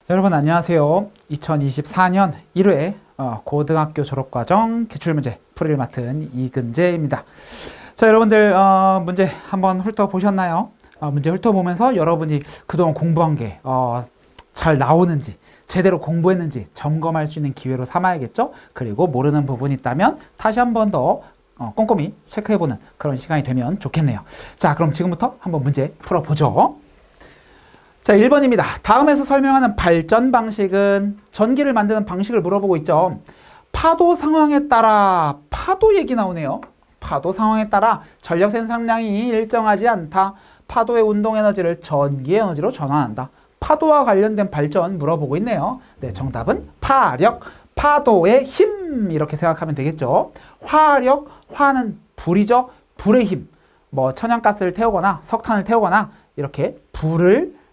여러분 안녕하세요. 2024년 1회 고등학교 졸업과정 기출문제 풀이를 맡은 이근재입니다. 자, 여러분들 문제 한번 훑어보셨나요? 문제 훑어보면서 여러분이 그동안 공부한 게 잘 나오는지 제대로 공부했는지 점검할 수 있는 기회로 삼아야겠죠? 그리고 모르는 부분이 있다면 다시 한 번 더 꼼꼼히 체크해보는 그런 시간이 되면 좋겠네요. 자, 그럼 지금부터 한번 문제 풀어보죠. 자, 1번입니다. 다음에서 설명하는 발전 방식은 전기를 만드는 방식을 물어보고 있죠. 파도 상황에 따라 파도 얘기 나오네요. 파도 상황에 따라 전력 생산량이 일정하지 않다. 파도의 운동 에너지를 전기 에너지로 전환한다. 파도와 관련된 발전 물어보고 있네요. 네, 정답은 파력, 파도의 힘 이렇게 생각하면 되겠죠. 화력, 화는 불이죠. 불의 힘. 뭐 천연가스를 태우거나 석탄을 태우거나 이렇게 불을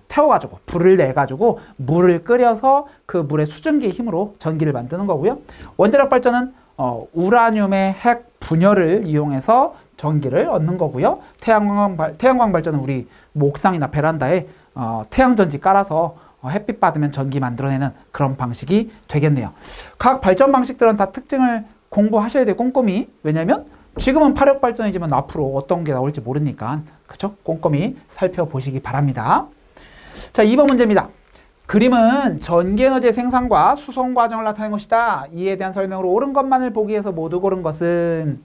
태워가지고 불을 내가지고 물을 끓여서 그 물의 수증기의 힘으로 전기를 만드는 거고요. 원자력 발전은 우라늄의 핵 분열을 이용해서 전기를 얻는 거고요. 태양광 발전은 우리 뭐 옥상이나 베란다에 태양전지 깔아서 햇빛 받으면 전기 만들어내는 그런 방식이 되겠네요. 각 발전 방식들은 다 특징을 공부하셔야 돼요. 꼼꼼히. 왜냐하면 지금은 파력 발전이지만 앞으로 어떤 게 나올지 모르니까 그쵸? 꼼꼼히 살펴보시기 바랍니다. 자, 2번 문제입니다. 그림은 전기에너지의 생산과 수송 과정을 나타낸 것이다. 이에 대한 설명으로 옳은 것만을 보기 위해서 모두 고른 것은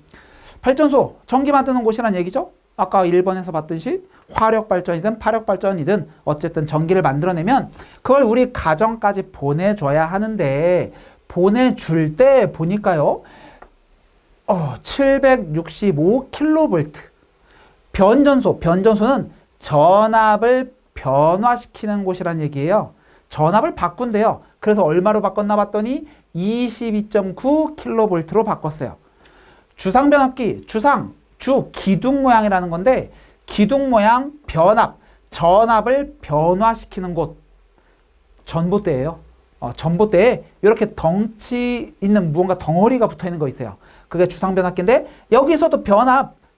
발전소, 전기 만드는 곳이란 얘기죠. 아까 1번에서 봤듯이 화력 발전이든 파력 발전이든 어쨌든 전기를 만들어내면 그걸 우리 가정까지 보내줘야 하는데 보내줄 때 보니까요. 765kV 변전소는 전압을 변화시키는 곳이란 얘기예요. 전압을 바꾼대요. 그래서 얼마로 바꿨나 봤더니 22.9kV로 바꿨어요. 주상 변압기, 주 기둥 모양이라는 건데 기둥 모양 변압, 전압을 변화시키는 곳 전봇대예요. 전봇대에 이렇게 덩치 있는 무언가 덩어리가 붙어 있는 거 있어요. 그게 주상 변압기인데 여기서도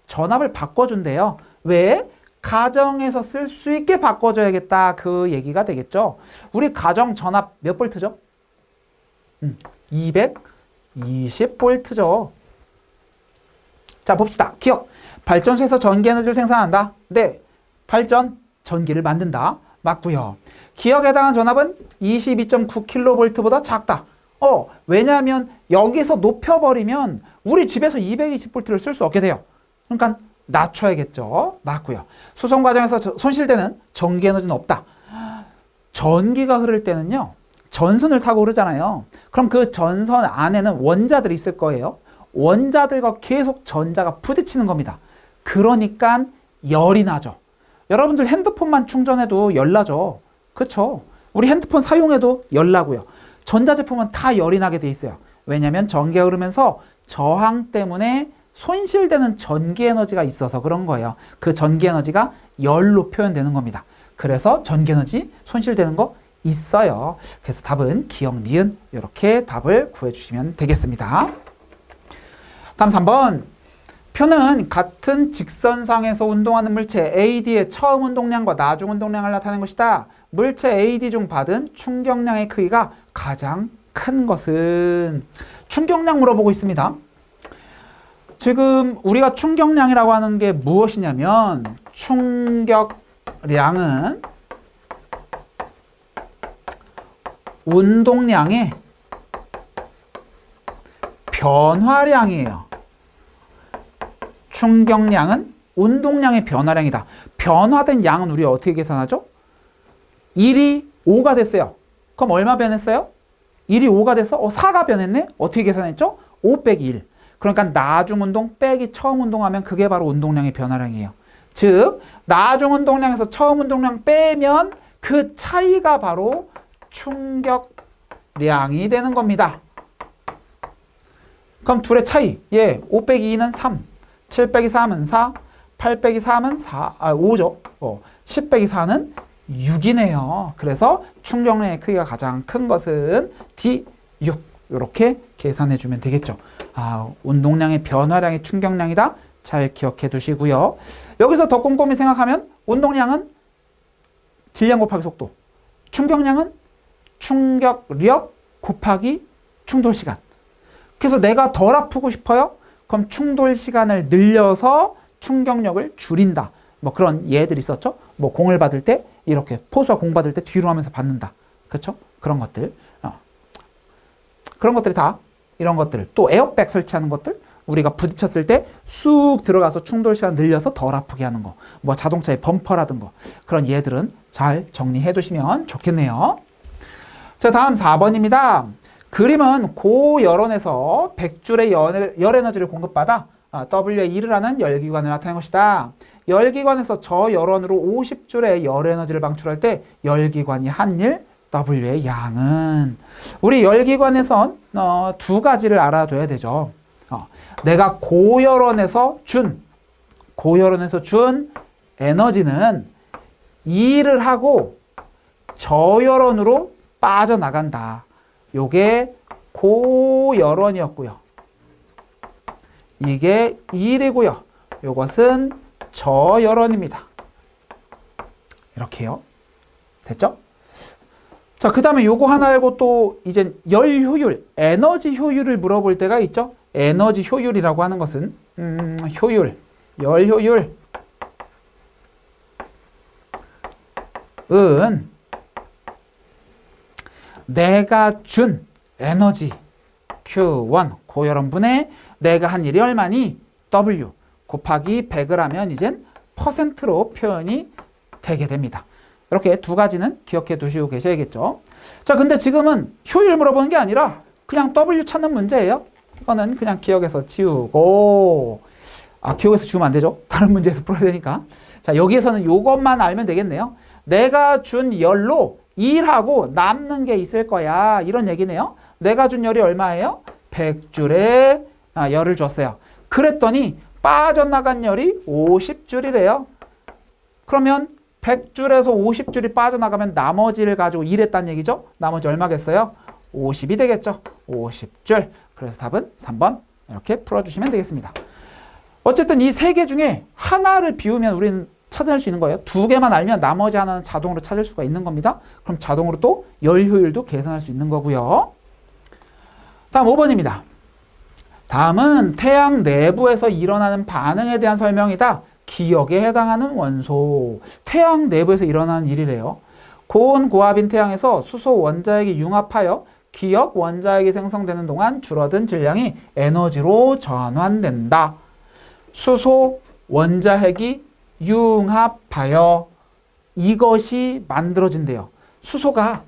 전압을 바꿔준대요. 왜? 가정에서 쓸 수 있게 바꿔줘야겠다. 그 얘기가 되겠죠. 우리 가정 전압 몇 볼트죠? 220볼트죠. 자, 봅시다. 기억. 발전소에서 전기 에너지를 생산한다. 네. 발전, 전기를 만든다. 맞고요. 기억에 해당한 전압은 22.9kV보다 작다. 왜냐하면 여기서 높여버리면 우리 집에서 220볼트를 쓸 수 없게 돼요. 그러니까 낮춰야겠죠. 맞고요. 수송 과정에서 손실되는 전기 에너지는 없다. 전기가 흐를 때는요. 전선을 타고 흐르잖아요. 그럼 그 전선 안에는 원자들이 있을 거예요. 원자들과 계속 전자가 부딪히는 겁니다. 그러니까 열이 나죠. 여러분들 핸드폰만 충전해도 열 나죠. 그렇죠? 우리 핸드폰 사용해도 열 나고요. 전자제품은 다 열이 나게 돼 있어요. 왜냐하면 전기가 흐르면서 저항 때문에 손실되는 전기 에너지가 있어서 그런 거예요. 그 전기 에너지가 열로 표현되는 겁니다. 그래서 전기 에너지 손실되는 거 있어요. 그래서 답은 기억, 니은 이렇게 답을 구해주시면 되겠습니다. 다음 3번. 표는 같은 직선상에서 운동하는 물체 AD의 처음 운동량과 나중 운동량을 나타낸 것이다. 물체 AD 중 받은 충격량의 크기가 가장 큰 것은 충격량 물어보고 있습니다. 지금 우리가 충격량이라고 하는 게 무엇이냐면 충격량은 운동량의 변화량이에요. 충격량은 운동량의 변화량이다. 변화된 양은 우리가 어떻게 계산하죠? 1이 5가 됐어요. 그럼 얼마 변했어요? 1이 5가 돼서 4가 변했네? 어떻게 계산했죠? 5 빼기 1. 그러니까 나중 운동 빼기 처음 운동하면 그게 바로 운동량의 변화량이에요. 즉 나중 운동량에서 처음 운동량 빼면 그 차이가 바로 충격량이 되는 겁니다. 그럼 둘의 차이. 5 빼기 2는 3, 7 빼기 3은 4, 8 빼기 3은 5죠. 10 빼기 4는 6이네요. 그래서 충격량의 크기가 가장 큰 것은 D6. 이렇게 계산해 주면 되겠죠. 운동량의 변화량이 충격량이다. 잘 기억해 두시고요. 여기서 더 꼼꼼히 생각하면 운동량은 질량 곱하기 속도, 충격량은 충격력 곱하기 충돌시간. 그래서 내가 덜 아프고 싶어요? 그럼 충돌시간을 늘려서 충격력을 줄인다. 뭐 그런 예들이 있었죠. 뭐 공을 받을 때 이렇게 포수가 공 받을 때 뒤로 하면서 받는다. 그렇죠? 그런 것들. 그런 것들이 다 이런 것들. 또 에어백 설치하는 것들. 우리가 부딪혔을 때 쑥 들어가서 충돌 시간 늘려서 덜 아프게 하는 거. 뭐 자동차의 범퍼라든가 그런 예들은 잘 정리해 두시면 좋겠네요. 자, 다음 4번입니다. 그림은 고열원에서 100줄의 열에너지를 공급받아 W에 1을 하는 열기관을 나타낸 것이다. 열기관에서 저열원으로 50줄의 열에너지를 방출할 때 열기관이 한 일, W의 양은. 우리 열기관에선 두 가지를 알아둬야 되죠. 내가 고열원에서 준 에너지는 일을 하고 저열원으로 빠져나간다. 요게 고열원이었고요. 이게 1이고요. 요것은 저열원입니다. 이렇게요. 됐죠? 자, 그 다음에 요거 하나 알고 또 이제 열 효율, 에너지 효율을 물어볼 때가 있죠. 에너지 효율이라고 하는 것은 효율, 열 효율은 내가 준 에너지 Q1 고열원분에 내가 한 일이 얼마니? W 곱하기 100을 하면 이젠 퍼센트로 표현이 되게 됩니다. 이렇게 두 가지는 기억해 두시고 계셔야겠죠. 자, 근데 지금은 효율 물어보는 게 아니라 그냥 W 찾는 문제예요. 이거는 그냥 기억해서 지우고, 기억해서 지우면 안 되죠. 다른 문제에서 풀어야 되니까. 자, 여기에서는 요것만 알면 되겠네요. 내가 준 열로 일하고 남는 게 있을 거야. 이런 얘기네요. 내가 준 열이 얼마예요? 100줄에 열을 줬어요. 그랬더니 빠져나간 열이 50줄이래요. 그러면 100줄에서 50줄이 빠져나가면 나머지를 가지고 일했다는 얘기죠. 나머지 얼마겠어요? 50이 되겠죠. 50줄. 그래서 답은 3번 이렇게 풀어주시면 되겠습니다. 어쨌든 이 세 개 중에 하나를 비우면 우리는 찾아낼 수 있는 거예요. 두 개만 알면 나머지 하나는 자동으로 찾을 수가 있는 겁니다. 그럼 자동으로 또 열 효율도 계산할 수 있는 거고요. 다음 5번입니다. 다음은 태양 내부에서 일어나는 반응에 대한 설명이다. 기역에 해당하는 원소. 태양 내부에서 일어나는 일이래요. 고온 고압인 태양에서 수소 원자핵이 융합하여 기역 원자핵이 생성되는 동안 줄어든 질량이 에너지로 전환된다. 수소 원자핵이 융합하여 이것이 만들어진대요. 수소가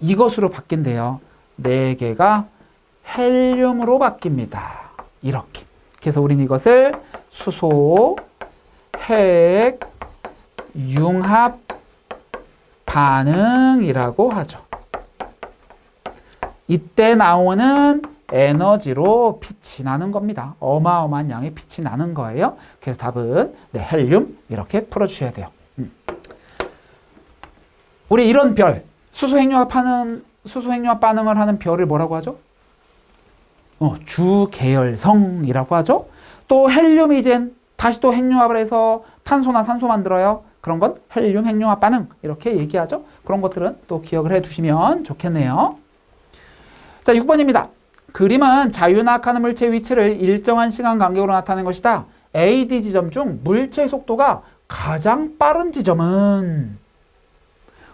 이것으로 바뀐대요. 4개가 헬륨으로 바뀝니다. 이렇게. 그래서 우리는 이것을 수소 핵 융합 반응이라고 하죠. 이때 나오는 에너지로 빛이 나는 겁니다. 어마어마한 양의 빛이 나는 거예요. 그래서 답은 헬륨 이렇게 풀어주셔야 돼요. 우리 이런 별, 수소 핵융합 반응을 하는 별을 뭐라고 하죠? 주계열성이라고 하죠. 또 헬륨이 이젠 다시 또 핵융합을 해서 탄소나 산소 만들어요. 그런 건 헬륨 핵융합 반응 이렇게 얘기하죠. 그런 것들은 또 기억을 해두시면 좋겠네요. 자, 6번입니다. 그림은 자유낙하는 물체의 위치를 일정한 시간 간격으로 나타낸 것이다. AD 지점 중 물체의 속도가 가장 빠른 지점은,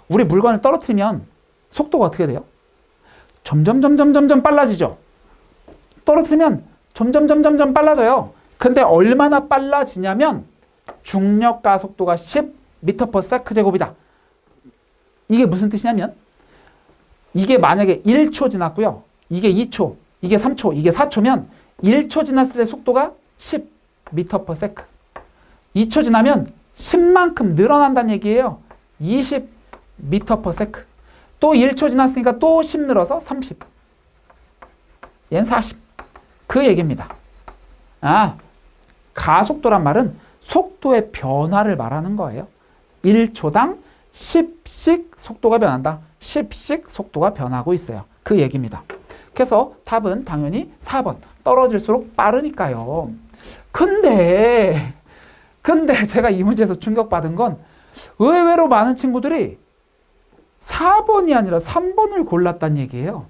우리 물건을 떨어뜨리면 속도가 어떻게 돼요? 점점 빨라지죠. 떨어뜨리면 점점 빨라져요. 근데 얼마나 빨라지냐면 중력가 속도가 10m/s 제곱이다. 이게 무슨 뜻이냐면 이게 만약에 1초 지났고요. 이게 2초, 이게 3초, 이게 4초면 1초 지났을 때 속도가 10m/s. 2초 지나면 10만큼 늘어난다는 얘기예요. 20m/s. 또 1초 지났으니까 또 10 늘어서 30. 얘는 40. 그 얘기입니다. 가속도란 말은 속도의 변화를 말하는 거예요. 1초당 10씩 속도가 변한다. 10씩 속도가 변하고 있어요. 그 얘기입니다. 그래서 답은 당연히 4번. 떨어질수록 빠르니까요. 근데 제가 이 문제에서 충격받은 건 의외로 많은 친구들이 4번이 아니라 3번을 골랐단 얘기예요.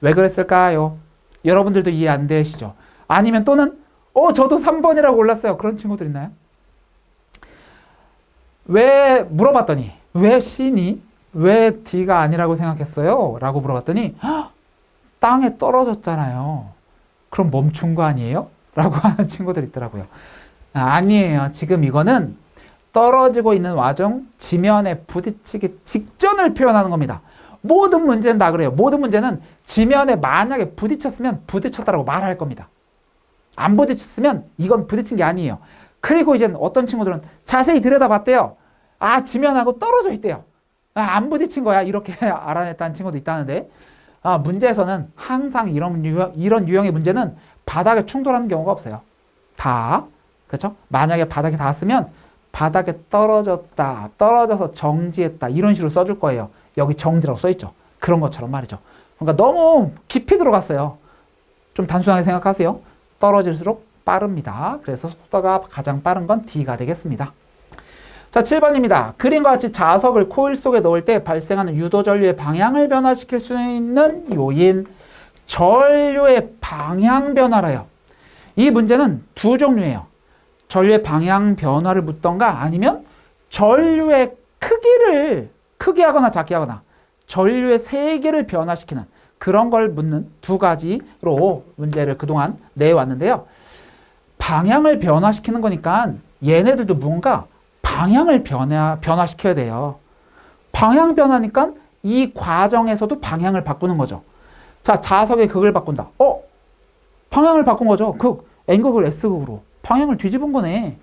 왜 그랬을까요? 여러분들도 이해 안 되시죠? 아니면 또는 저도 3번이라고 골랐어요. 그런 친구들 있나요? 왜 물어봤더니 왜 C니? 왜 D가 아니라고 생각했어요? 라고 물어봤더니 땅에 떨어졌잖아요. 그럼 멈춘 거 아니에요? 라고 하는 친구들 있더라고요. 아니에요. 지금 이거는 떨어지고 있는 와중 지면에 부딪히기 직전을 표현하는 겁니다. 모든 문제는 다 그래요. 모든 문제는 지면에 만약에 부딪혔으면 부딪혔다고 말할 겁니다. 안 부딪혔으면 이건 부딪힌 게 아니에요. 그리고 이제 어떤 친구들은 자세히 들여다봤대요. 지면하고 떨어져 있대요. 안 부딪힌 거야. 이렇게 알아냈다는 친구도 있다는데, 문제에서는 항상 이런 유형의 문제는 바닥에 충돌하는 경우가 없어요. 다. 그렇죠? 만약에 바닥에 닿았으면 바닥에 떨어졌다, 떨어져서 정지했다, 이런 식으로 써줄 거예요. 여기 정지라고 써있죠. 그런 것처럼 말이죠. 그러니까 너무 깊이 들어갔어요. 좀 단순하게 생각하세요. 떨어질수록 빠릅니다. 그래서 속도가 가장 빠른 건 D가 되겠습니다. 자, 7번입니다. 그림과 같이 자석을 코일 속에 넣을 때 발생하는 유도 전류의 방향을 변화시킬 수 있는 요인, 전류의 방향 변화래요. 이 문제는 두 종류예요. 전류의 방향 변화를 묻던가 아니면 전류의 크게 하거나 작게 하거나 전류의 세기를 변화시키는 그런 걸 묻는 두 가지로 문제를 그동안 내왔는데요. 방향을 변화시키는 거니까 얘네들도 뭔가 방향을 변화시켜야 돼요. 방향 변화니까 이 과정에서도 방향을 바꾸는 거죠. 자, 자석의 극을 바꾼다. 방향을 바꾼 거죠. 극, N극을 S극으로. 방향을 뒤집은 거네.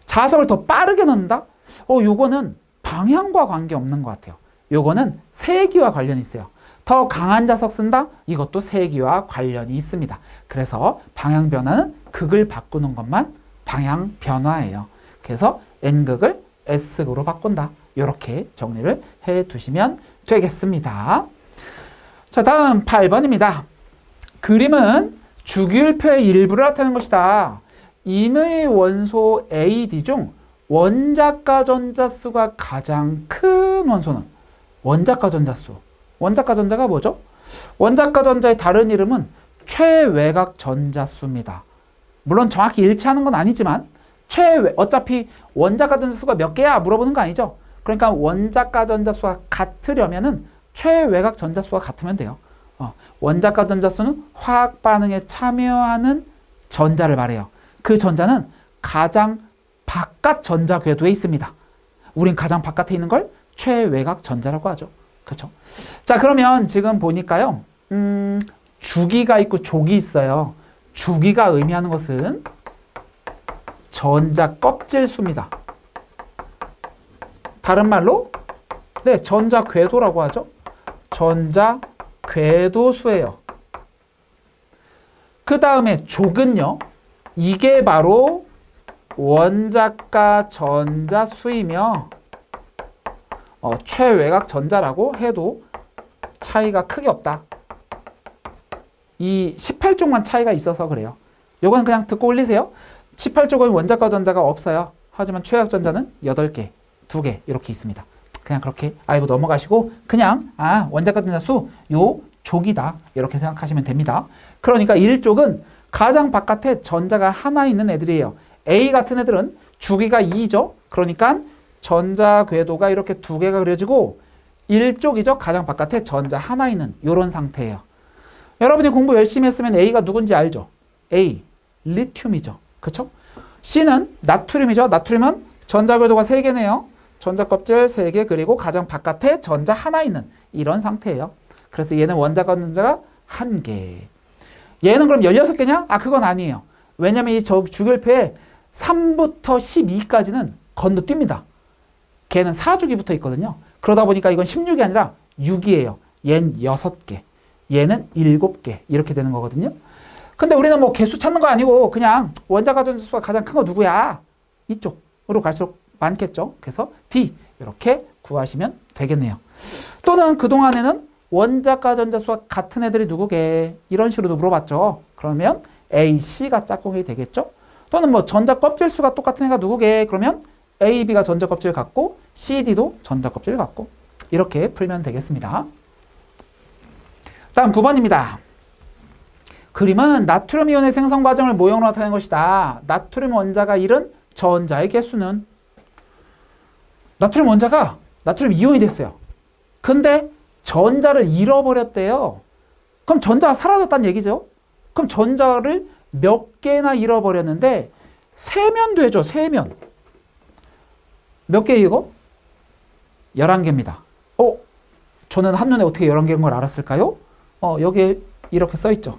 자석을 더 빠르게 넣는다? 요거는 방향과 관계없는 것 같아요. 요거는 세기와 관련이 있어요. 더 강한 자석 쓴다? 이것도 세기와 관련이 있습니다. 그래서 방향 변화는 극을 바꾸는 것만 방향 변화예요. 그래서 N극을 S극으로 바꾼다. 이렇게 정리를 해 두시면 되겠습니다. 자, 다음 8번입니다. 그림은 주기율표의 일부를 나타내는 것이다. 임의 원소 AD 중 원자가 전자수가 가장 큰 원소는 원자가 전자수. 원자가 전자가 뭐죠? 원자가 전자의 다른 이름은 최외곽 전자수입니다. 물론 정확히 일치하는 건 아니지만 어차피 원자가 전자수가 몇 개야? 물어보는 거 아니죠? 그러니까 원자가 전자수가 같으려면은 최외곽 전자수가 같으면 돼요. 원자가 전자수는 화학 반응에 참여하는 전자를 말해요. 그 전자는 가장 바깥 전자 궤도에 있습니다. 우린 가장 바깥에 있는 걸 최외곽 전자라고 하죠. 그렇죠? 자, 그러면 지금 보니까요. 주기가 있고 족이 있어요. 주기가 의미하는 것은 전자 껍질 수입니다. 다른 말로 전자 궤도라고 하죠. 전자 궤도 수예요. 그 다음에 족은요. 이게 바로 원자가 전자 수이며 최외곽 전자라고 해도 차이가 크게 없다. 이 18쪽만 차이가 있어서 그래요. 요건 그냥 듣고 올리세요. 18쪽은 원자가 전자가 없어요. 하지만 최외곽 전자는 8개, 2개 이렇게 있습니다. 그냥 그렇게 알고 넘어가시고 그냥 원자가 전자 수 요 족이다 이렇게 생각하시면 됩니다. 그러니까 1족은 가장 바깥에 전자가 하나 있는 애들이에요. A 같은 애들은 주기가 2죠. 그러니까 전자 궤도가 이렇게 2개가 그려지고 1족이죠. 가장 바깥에 전자 하나 있는 이런 상태예요. 여러분이 공부 열심히 했으면 A가 누군지 알죠? A, 리튬이죠. 그렇죠? C는 나트륨이죠. 나트륨은 전자 궤도가 3개네요. 전자 껍질 3개 그리고 가장 바깥에 전자 하나 있는 이런 상태예요. 그래서 얘는 원자가 전자가 1개. 얘는 그럼 16개냐? 그건 아니에요. 왜냐면 이 주기율표에 3부터 12까지는 건너뜁니다. 걔는 4주기 붙어 있거든요. 그러다 보니까 이건 16이 아니라 6이에요. 얘는 6개. 얘는 7개. 이렇게 되는 거거든요. 근데 우리는 뭐 개수 찾는 거 아니고 그냥 원자가 전자수가 가장 큰 거 누구야? 이쪽으로 갈수록 많겠죠. 그래서 D 이렇게 구하시면 되겠네요. 또는 그동안에는 원자가 전자수가 같은 애들이 누구게? 이런 식으로도 물어봤죠. 그러면 A, C가 짝꿍이 되겠죠. 또는 뭐 전자 껍질 수가 똑같은 애가 누구게? 그러면 A, B가 전자 껍질 같고 C, D도 전자 껍질 같고 이렇게 풀면 되겠습니다. 다음 9번입니다. 그림은 나트륨 이온의 생성 과정을 모형으로 나타낸 것이다. 나트륨 원자가 잃은 전자의 개수는 나트륨 원자가 나트륨 이온이 됐어요. 근데 전자를 잃어버렸대요. 그럼 전자가 사라졌다는 얘기죠. 그럼 전자를 몇 개나 잃어버렸는데 세면 되죠. 세면. 몇 개 이거? 11개입니다. 저는 한눈에 어떻게 11개인 걸 알았을까요? 여기에 이렇게 써있죠.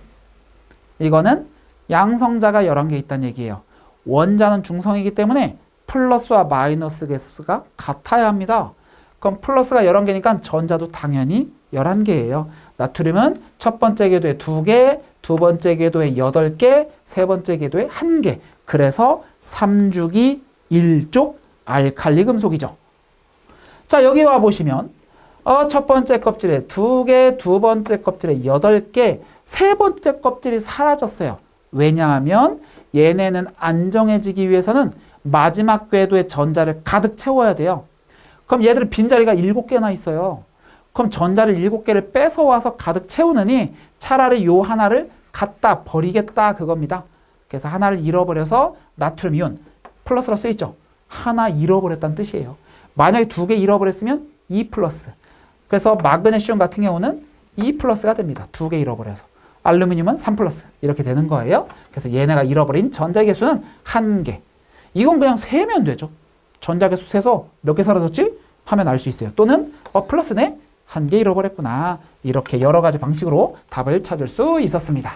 이거는 양성자가 11개 있다는 얘기예요. 원자는 중성이기 때문에 플러스와 마이너스 개수가 같아야 합니다. 그럼 플러스가 11개니까 전자도 당연히 11개예요. 나트륨은 첫 번째 궤도에 2개, 두 번째 궤도에 8개, 세 번째 궤도에 1개. 그래서 3주기 1족 알칼리 금속이죠. 자, 여기 와 보시면 첫 번째 껍질에 2개, 두 번째 껍질에 8개, 세 번째 껍질이 사라졌어요. 왜냐하면 얘네는 안정해지기 위해서는 마지막 궤도에 전자를 가득 채워야 돼요. 그럼 얘들은 빈자리가 7개나 있어요. 그럼 전자를 7개를 뺏어와서 가득 채우느니 차라리 요 하나를 갖다 버리겠다 그겁니다. 그래서 하나를 잃어버려서 나트륨 이온 플러스로 쓰여있죠. 하나 잃어버렸다는 뜻이에요. 만약에 2개 잃어버렸으면 2 플러스. 그래서 마그네슘 같은 경우는 2 플러스가 됩니다. 2개 잃어버려서. 알루미늄은 3 플러스 이렇게 되는 거예요. 그래서 얘네가 잃어버린 전자의 개수는 1개. 이건 그냥 세면 되죠. 전자 개수 세서 몇 개 사라졌지? 하면 알 수 있어요. 또는 플러스네? 1개 잃어버렸구나. 이렇게 여러 가지 방식으로 답을 찾을 수 있었습니다.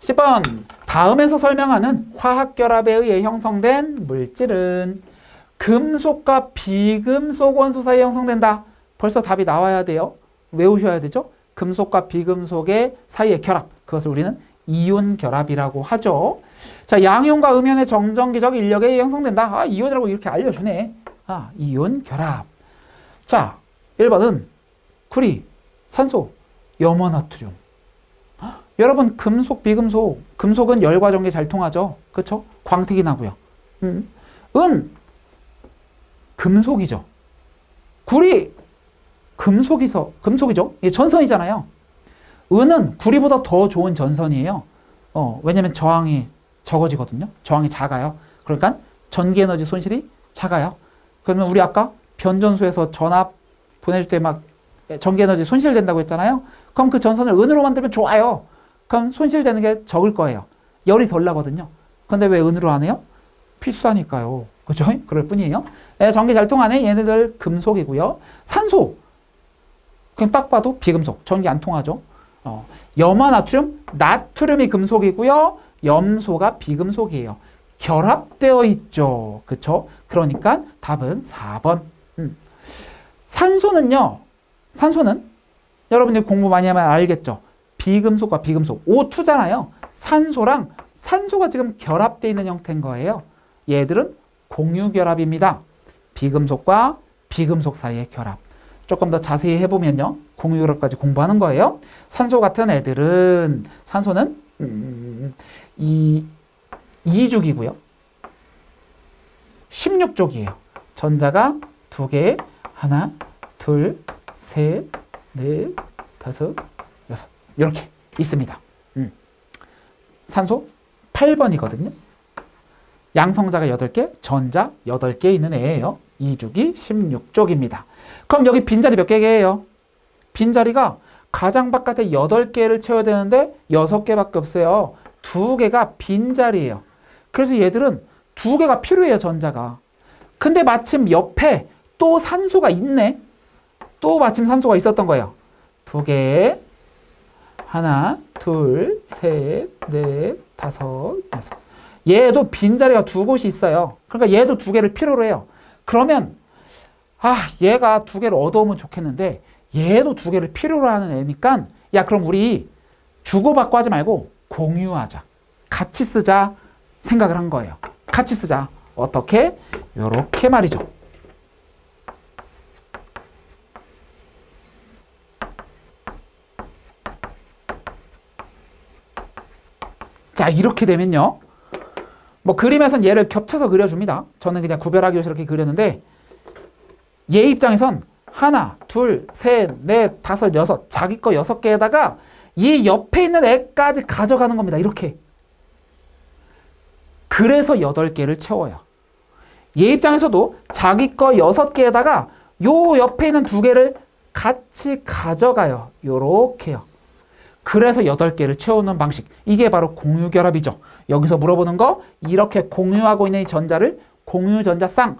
10번 다음에서 설명하는 화학결합에 의해 형성된 물질은 금속과 비금속 원소 사이에 형성된다. 벌써 답이 나와야 돼요. 외우셔야 되죠. 금속과 비금속의 사이의 결합. 그것을 우리는 이온 결합이라고 하죠. 자, 양이온과 음이온의 정전기적 인력에 의해 형성된다. 이온이라고 이렇게 알려주네. 이온 결합. 자, 1번은 구리, 산소, 염화나트륨. 여러분, 금속, 비금속. 금속은 열과 전기 잘 통하죠. 그렇죠? 광택이 나고요. 은 금속이죠. 구리 금속이죠. 이게 전선이잖아요. 은은 구리보다 더 좋은 전선이에요. 왜냐면 저항이 적어지거든요. 저항이 작아요. 그러니까 전기 에너지 손실이 작아요. 그러면 우리 아까 변전소에서 전압 보내줄 때 막 전기 에너지 손실된다고 했잖아요. 그럼 그 전선을 은으로 만들면 좋아요. 그럼 손실되는 게 적을 거예요. 열이 덜 나거든요. 근데 왜 은으로 안 해요? 필수하니까요. 그죠? 그럴 뿐이에요. 전기 잘 통하네. 얘네들 금속이고요. 산소. 그냥 딱 봐도 비금속. 전기 안 통하죠. 염화나트륨. 나트륨이 금속이고요. 염소가 비금속이에요. 결합되어 있죠. 그쵸? 그러니까 답은 4번. 산소는요. 산소는 여러분들이 공부 많이 하면 알겠죠. 비금속과 비금속. O2잖아요. 산소랑 산소가 지금 결합되어 있는 형태인 거예요. 얘들은 공유결합입니다. 비금속과 비금속 사이의 결합. 조금 더 자세히 해보면요. 공유결합까지 공부하는 거예요. 산소 같은 애들은 산소는 2죽이고요. 16족이에요. 전자가 2개, 하나, 둘, 셋, 넷, 다섯, 여섯 이렇게 있습니다. 산소 8번이거든요. 양성자가 8개, 전자 8개 있는 애예요. 2주기 16족입니다. 그럼 여기 빈자리 몇 개예요? 빈자리가 가장 바깥에 8개를 채워야 되는데 6개밖에 없어요. 2개가 빈자리예요. 그래서 얘들은 2개가 필요해요, 전자가. 근데 마침 옆에 또 산소가 있네. 또 마침 산소가 있었던 거예요. 2개, 하나, 둘, 셋, 넷, 다섯, 여섯. 얘도 빈자리가 2곳이 있어요. 그러니까 얘도 2개를 필요로 해요. 그러면 얘가 2개를 얻어오면 좋겠는데 얘도 2개를 필요로 하는 애니까 야, 그럼 우리 주고받고 하지 말고 공유하자. 같이 쓰자 생각을 한 거예요. 같이 쓰자. 어떻게? 요렇게 말이죠. 자, 이렇게 되면요. 뭐 그림에선 얘를 겹쳐서 그려줍니다. 저는 그냥 구별하기 위해서 이렇게 그렸는데 얘 입장에선 하나, 둘, 셋, 넷, 다섯, 여섯, 자기 거 6개에다가 이 옆에 있는 애까지 가져가는 겁니다. 이렇게. 그래서 8개를 채워요. 얘 입장에서도 자기 거 6개에다가 요 옆에 있는 2개를 같이 가져가요. 요렇게요. 그래서 8개를 채우는 방식. 이게 바로 공유결합이죠. 여기서 물어보는 거, 이렇게 공유하고 있는 이 전자를 공유전자쌍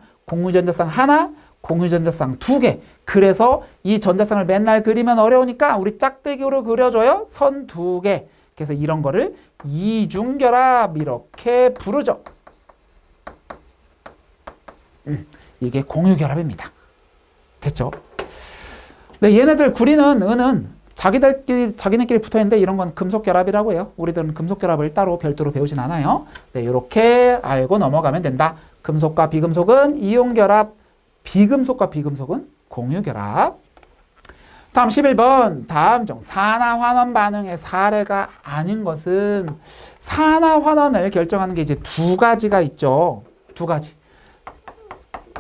하나, 공유전자쌍 2개. 그래서 이 전자쌍을 맨날 그리면 어려우니까 우리 짝대기로 그려줘요. 선 2개. 그래서 이런 거를 이중결합 이렇게 부르죠. 이게 공유결합입니다. 됐죠? 네, 얘네들 구리는 은은 자기네끼리 붙어있는데 이런 건 금속결합이라고 해요. 우리들은 금속결합을 따로 별도로 배우진 않아요. 네, 이렇게 알고 넘어가면 된다. 금속과 비금속은 이온결합, 비금속과 비금속은 공유결합. 다음 11번. 다음 중 산화환원 반응의 사례가 아닌 것은 산화환원을 결정하는 게 이제 2가지가 있죠. 2가지.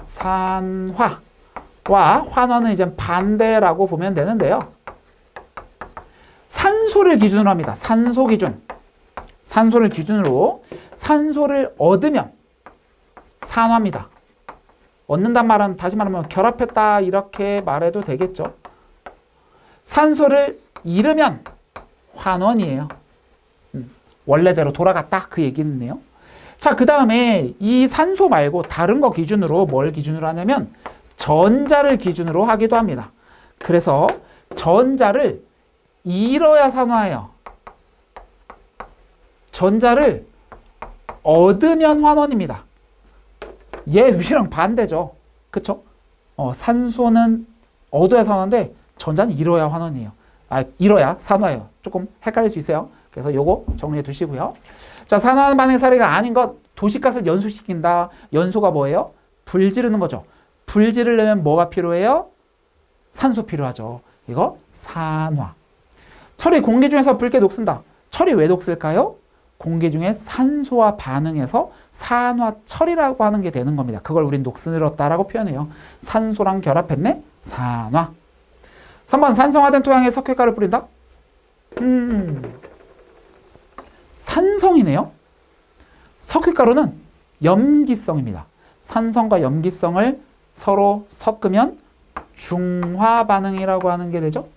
산화와 환원은 이제 반대라고 보면 되는데요. 산소를 기준으로 합니다. 산소 기준. 산소를 기준으로 산소를 얻으면 산화입니다. 얻는단 말은 다시 말하면 결합했다 이렇게 말해도 되겠죠. 산소를 잃으면 환원이에요. 원래대로 돌아갔다 그 얘기는요. 자, 그 다음에 이 산소 말고 다른 거 기준으로 뭘 기준으로 하냐면 전자를 기준으로 하기도 합니다. 그래서 전자를 잃어야 산화해요. 전자를 얻으면 환원입니다. 얘 위랑 반대죠. 그쵸? 산소는 얻어야 산화인데 전자는 잃어야 환원이에요. 잃어야 산화예요. 조금 헷갈릴 수 있어요. 그래서 요거 정리해 두시고요. 자, 산화 반응 사례가 아닌 것, 도시가스를 연소시킨다. 연소가 뭐예요? 불 지르는 거죠. 불 지르려면 뭐가 필요해요? 산소 필요하죠. 이거 산화. 철이 공기 중에서 붉게 녹슨다. 철이 왜 녹슬까요? 공기 중에 산소와 반응해서 산화철이라고 하는 게 되는 겁니다. 그걸 우린 녹슬었다라고 표현해요. 산소랑 결합했네? 산화. 3번 산성화된 토양에 석회가를 뿌린다. 산성이네요. 석회가루는 염기성입니다. 산성과 염기성을 서로 섞으면 중화 반응이라고 하는 게 되죠.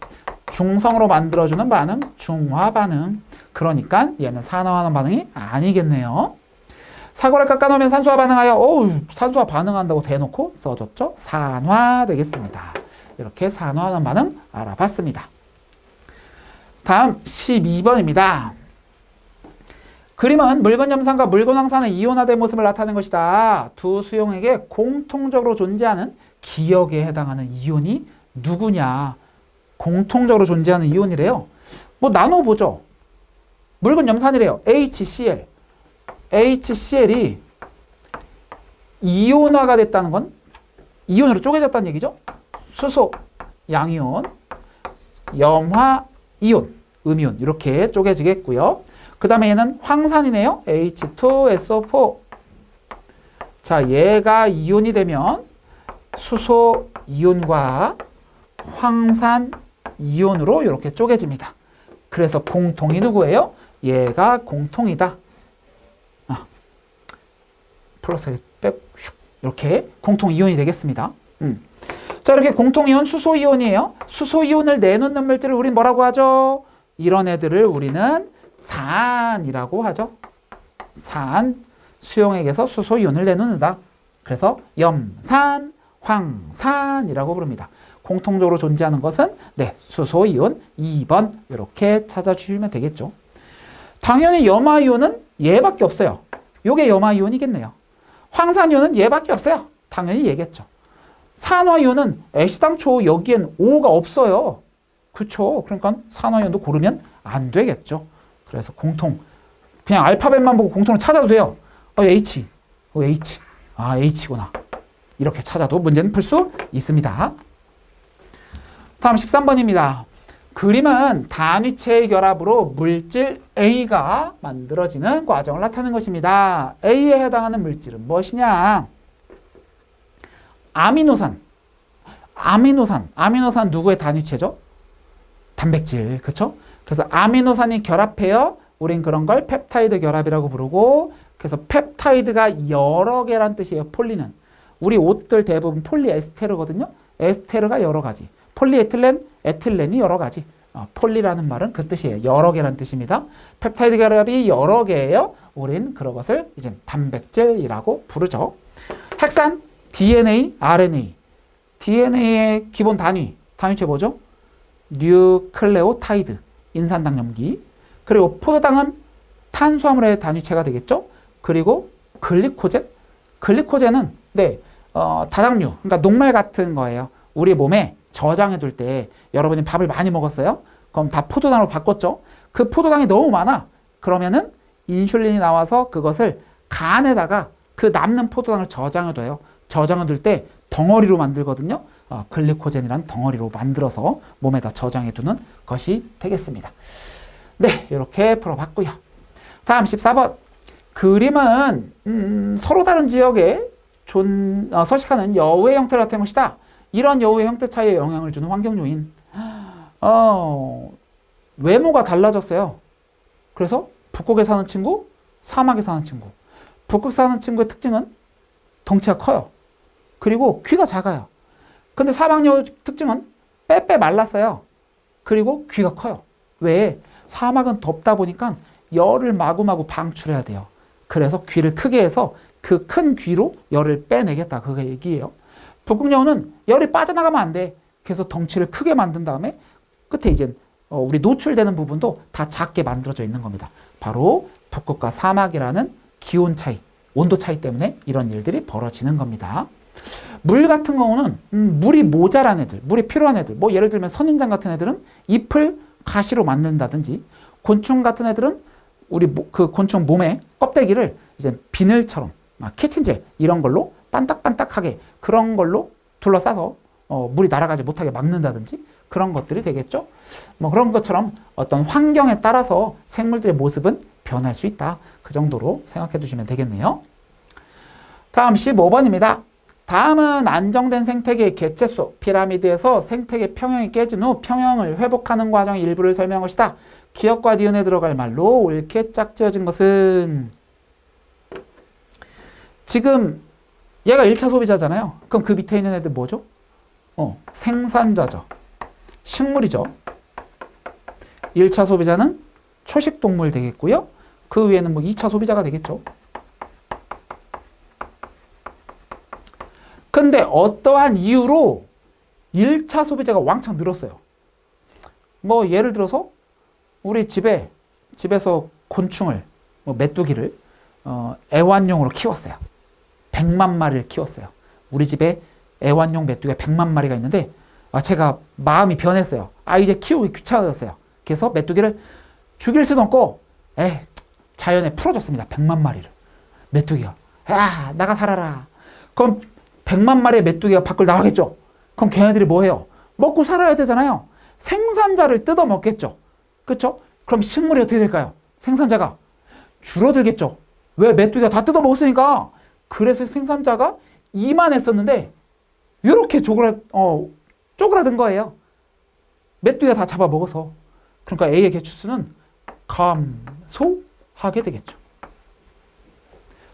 중성으로 만들어주는 반응, 중화 반응. 그러니까 얘는 산화하는 반응이 아니겠네요. 사고를 깎아놓으면 산소와 반응하여 산소와 반응한다고 대놓고 써줬죠. 산화 되겠습니다. 이렇게 산화하는 반응 알아봤습니다. 다음 12번입니다. 그림은 물건 염산과 물건 황산의 이온화된 모습을 나타낸 것이다. 두 수용에게 공통적으로 존재하는 기역에 해당하는 이온이 누구냐. 공통적으로 존재하는 이온이래요. 뭐 나눠보죠. 물건 염산이래요. HCl. HCl이 이온화가 됐다는 건 이온으로 쪼개졌다는 얘기죠. 수소, 양이온, 염화, 이온, 음이온 이렇게 쪼개지겠고요. 그 다음에 얘는 황산이네요. H2SO4. 자, 얘가 이온이 되면 수소 이온과 황산 이온으로 이렇게 쪼개집니다. 그래서 공통이 누구예요? 얘가 공통이다. 플러스 백 이렇게 공통 이온이 되겠습니다. 자, 이렇게 공통 이온 수소 이온이에요. 수소 이온을 내놓는 물질을 우린 뭐라고 하죠? 이런 애들을 우리는 산이라고 하죠. 산, 수용액에서 수소 이온을 내놓는다. 그래서 염산, 황산이라고 부릅니다. 공통적으로 존재하는 것은 수소 이온 2번 이렇게 찾아주시면 되겠죠. 당연히 염화 이온은 얘밖에 없어요. 요게 염화 이온이겠네요. 황산 이온은 얘밖에 없어요. 당연히 얘겠죠. 산화 이온은 애시당초 여기엔 O가 없어요. 그렇죠. 그러니까 산화 이온도 고르면 안 되겠죠. 그래서 공통 그냥 알파벳만 보고 공통을 찾아도 돼요. H, H, H구나. 이렇게 찾아도 문제는 풀 수 있습니다. 다음 13번입니다. 그림은 단위체의 결합으로 물질 A가 만들어지는 과정을 나타내는 것입니다. A에 해당하는 물질은 무엇이냐? 아미노산 아미노산 누구의 단위체죠? 단백질, 그렇죠? 그래서 아미노산이 결합해요. 우린 그런 걸 펩타이드 결합이라고 부르고, 그래서 펩타이드가 여러 개란 뜻이에요. 폴리는. 우리 옷들 대부분 폴리에스테르거든요. 에스테르가 여러 가지. 폴리에틸렌, 에틸렌이 여러 가지. 폴리라는 말은 그 뜻이에요. 여러 개란 뜻입니다. 펩타이드 결합이 여러 개예요. 우린 그런 것을 이제 단백질이라고 부르죠. 핵산, DNA, RNA. DNA의 기본 단위체 뭐죠? 뉴클레오타이드, 인산당염기. 그리고 포도당은 탄수화물의 단위체가 되겠죠. 그리고 글리코젠은 다당류, 그러니까 녹말 같은 거예요. 우리 몸에 저장해둘 때 여러분이 밥을 많이 먹었어요. 그럼 다 포도당으로 바꿨죠. 그 포도당이 너무 많아. 그러면은 인슐린이 나와서 그것을 간에다가 그 남는 포도당을 저장해둬요. 저장해둘 때 덩어리로 만들거든요. 글리코젠이라는 덩어리로 만들어서 몸에다 저장해두는 것이 되겠습니다. 네, 이렇게 풀어봤고요. 다음 14번. 그림은 서로 다른 지역에 서식하는 여우의 형태를 나타낸 것이다. 이런 여우의 형태 차이에 영향을 주는 환경 요인. 외모가 달라졌어요. 그래서 북극에 사는 친구, 사막에 사는 친구. 북극 사는 친구의 특징은 덩치가 커요. 그리고 귀가 작아요. 근데 사막 여우 특징은 빼빼 말랐어요. 그리고 귀가 커요. 왜? 사막은 덥다 보니까 열을 마구마구 방출해야 돼요. 그래서 귀를 크게 해서 그 큰 귀로 열을 빼내겠다. 그거 얘기예요. 북극 여우는 열이 빠져나가면 안 돼. 그래서 덩치를 크게 만든 다음에 끝에 이제 우리 노출되는 부분도 다 작게 만들어져 있는 겁니다. 바로 북극과 사막이라는 기온 차이, 온도 차이 때문에 이런 일들이 벌어지는 겁니다. 물 같은 경우는 물이 모자란 애들, 물이 필요한 애들, 뭐 예를 들면 선인장 같은 애들은 잎을 가시로 만든다든지, 곤충 같은 애들은 우리 그 곤충 몸의 껍데기를 이제 비늘처럼 키틴젤 이런 걸로 반딱반딱하게 그런 걸로 둘러싸서 물이 날아가지 못하게 막는다든지 그런 것들이 되겠죠. 뭐 그런 것처럼 어떤 환경에 따라서 생물들의 모습은 변할 수 있다. 그 정도로 생각해 두시면 되겠네요. 다음 15번입니다. 다음은 안정된 생태계의 개체수, 피라미드에서 생태계 평형이 깨진 후 평형을 회복하는 과정의 일부를 설명한 것이다. 기역과 니은에 들어갈 말로 옳게 짝지어진 것은, 지금 얘가 1차 소비자잖아요. 그럼 그 밑에 있는 애들 뭐죠? 생산자죠. 식물이죠. 1차 소비자는 초식동물 되겠고요. 그 위에는 뭐 2차 소비자가 되겠죠. 근데 어떠한 이유로 1차 소비자가 왕창 늘었어요. 뭐 예를 들어서 우리 집에서 곤충을, 메뚜기를 애완용으로 키웠어요. 100만 마리를 키웠어요. 우리 집에 애완용 메뚜기가 100만 마리가 있는데 제가 마음이 변했어요. 이제 키우기 귀찮아졌어요. 그래서 메뚜기를 죽일 수도 없고 자연에 풀어줬습니다. 100만 마리를. 메뚜기가 나가 살아라. 그럼 100만 마리의 메뚜기가 밖을 나가겠죠. 그럼 걔네들이 뭐 해요? 먹고 살아야 되잖아요. 생산자를 뜯어 먹겠죠. 그렇죠? 그럼 식물이 어떻게 될까요? 생산자가 줄어들겠죠. 왜? 메뚜기가 다 뜯어 먹었으니까. 그래서 생산자가 이만했었는데 이렇게 쪼그라든 거예요. 메뚜기가 다 잡아먹어서. 그러니까 A의 개체수는 감소하게 되겠죠.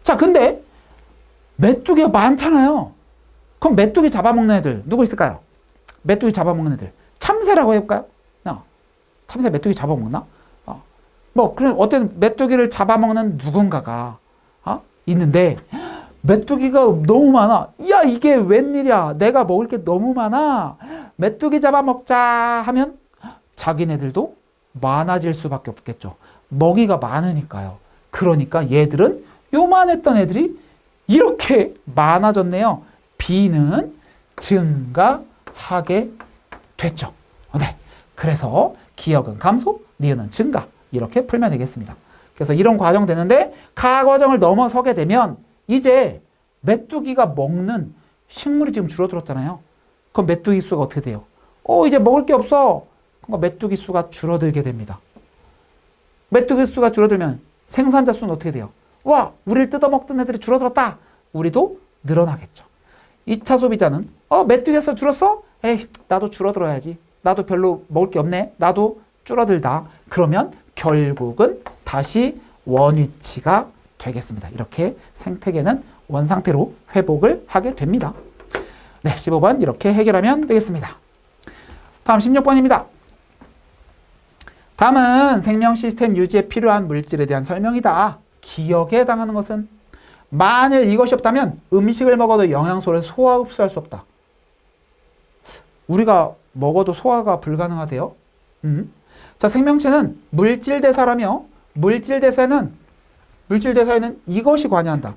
자, 근데 메뚜기가 많잖아요. 그럼 메뚜기 잡아먹는 애들 누구 있을까요? 메뚜기 잡아먹는 애들 참새라고 해볼까요? 참새 메뚜기 잡아먹나? 그럼 어떤 메뚜기를 잡아먹는 누군가가 있는데 메뚜기가 너무 많아. 야, 이게 웬일이야? 내가 먹을 게 너무 많아. 메뚜기 잡아먹자 하면 자기네들도 많아질 수밖에 없겠죠. 먹이가 많으니까요. 그러니까 얘들은 요만했던 애들이 이렇게 많아졌네요. B는 증가하게 됐죠. 네. 그래서 기역은 감소, 니은은 증가. 이렇게 풀면 되겠습니다. 그래서 이런 과정 되는데 가 과정을 넘어서게 되면 이제 메뚜기가 먹는 식물이 지금 줄어들었잖아요. 그럼 메뚜기 수가 어떻게 돼요? 이제 먹을 게 없어. 그러니까 메뚜기 수가 줄어들게 됩니다. 메뚜기 수가 줄어들면 생산자 수는 어떻게 돼요? 우리를 뜯어먹던 애들이 줄어들었다. 우리도 늘어나겠죠. 2차 소비자는 메뚜기가 줄었어? 에이, 나도 줄어들어야지. 나도 별로 먹을 게 없네. 나도 줄어들다. 그러면 결국은 다시 원위치가 되겠습니다. 이렇게 생태계는 원상태로 회복을 하게 됩니다. 네, 15번 이렇게 해결하면 되겠습니다. 다음 16번입니다. 다음은 생명 시스템 유지에 필요한 물질에 대한 설명이다. 기억에 해당하는 것은 만일 이것이 없다면 음식을 먹어도 영양소를 소화 흡수할 수 없다. 우리가 먹어도 소화가 불가능하대요. 자, 생명체는 물질대사라며 물질대사에는 이것이 관여한다.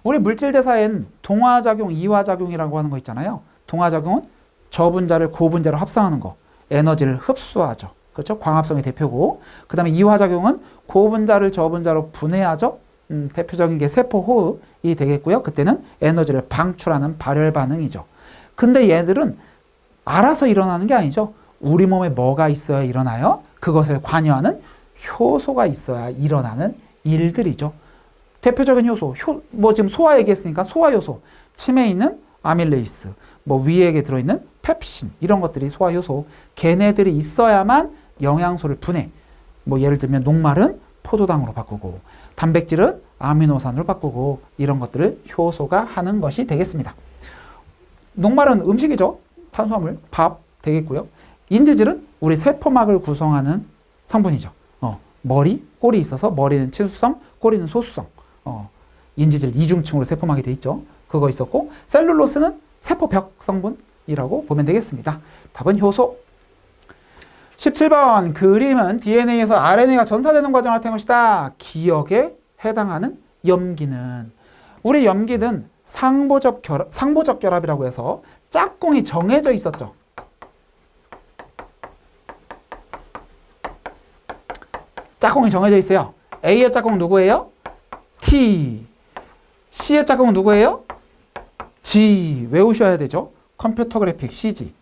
우리 물질대사엔 동화작용, 이화작용이라고 하는 거 있잖아요. 동화작용은 저분자를 고분자로 합성하는 거, 에너지를 흡수하죠. 그렇죠? 광합성의 대표고. 그 다음에 이화작용은 고분자를 저분자로 분해하죠. 대표적인 게 세포호흡이 되겠고요. 그때는 에너지를 방출하는 발열 반응이죠. 근데 얘들은 알아서 일어나는 게 아니죠. 우리 몸에 뭐가 있어야 일어나요? 그것을 관여하는 효소가 있어야 일어나는 일들이죠. 대표적인 효소, 뭐 지금 소화 얘기했으니까 소화 효소, 침에 있는 아밀레이스, 뭐 위액에 들어있는 펩신, 이런 것들이 소화 효소. 걔네들이 있어야만 영양소를 분해. 뭐 예를 들면 녹말은 포도당으로 바꾸고, 단백질은 아미노산으로 바꾸고, 이런 것들을 효소가 하는 것이 되겠습니다. 녹말은 음식이죠. 탄수화물, 밥 되겠고요. 인지질은 우리 세포막을 구성하는 성분이죠. 머리, 꼴이 있어서 머리는 친수성, 꼬리는 소수성. 인지질 이중층으로 세포막이 돼 있죠. 그거 있었고, 셀룰로스는 세포벽 성분이라고 보면 되겠습니다. 답은 효소. 17번 그림은 DNA에서 RNA가 전사되는 과정을 나타낸 것이다. 기억에 해당하는 염기는, 우리 염기는 상보적 결합이라고 해서 짝꿍이 정해져 있었죠. 짝꿍이 정해져 있어요. A의 짝꿍은 누구예요? T. C의 짝꿍은 누구예요? G. 외우셔야 되죠. 컴퓨터 그래픽 CG.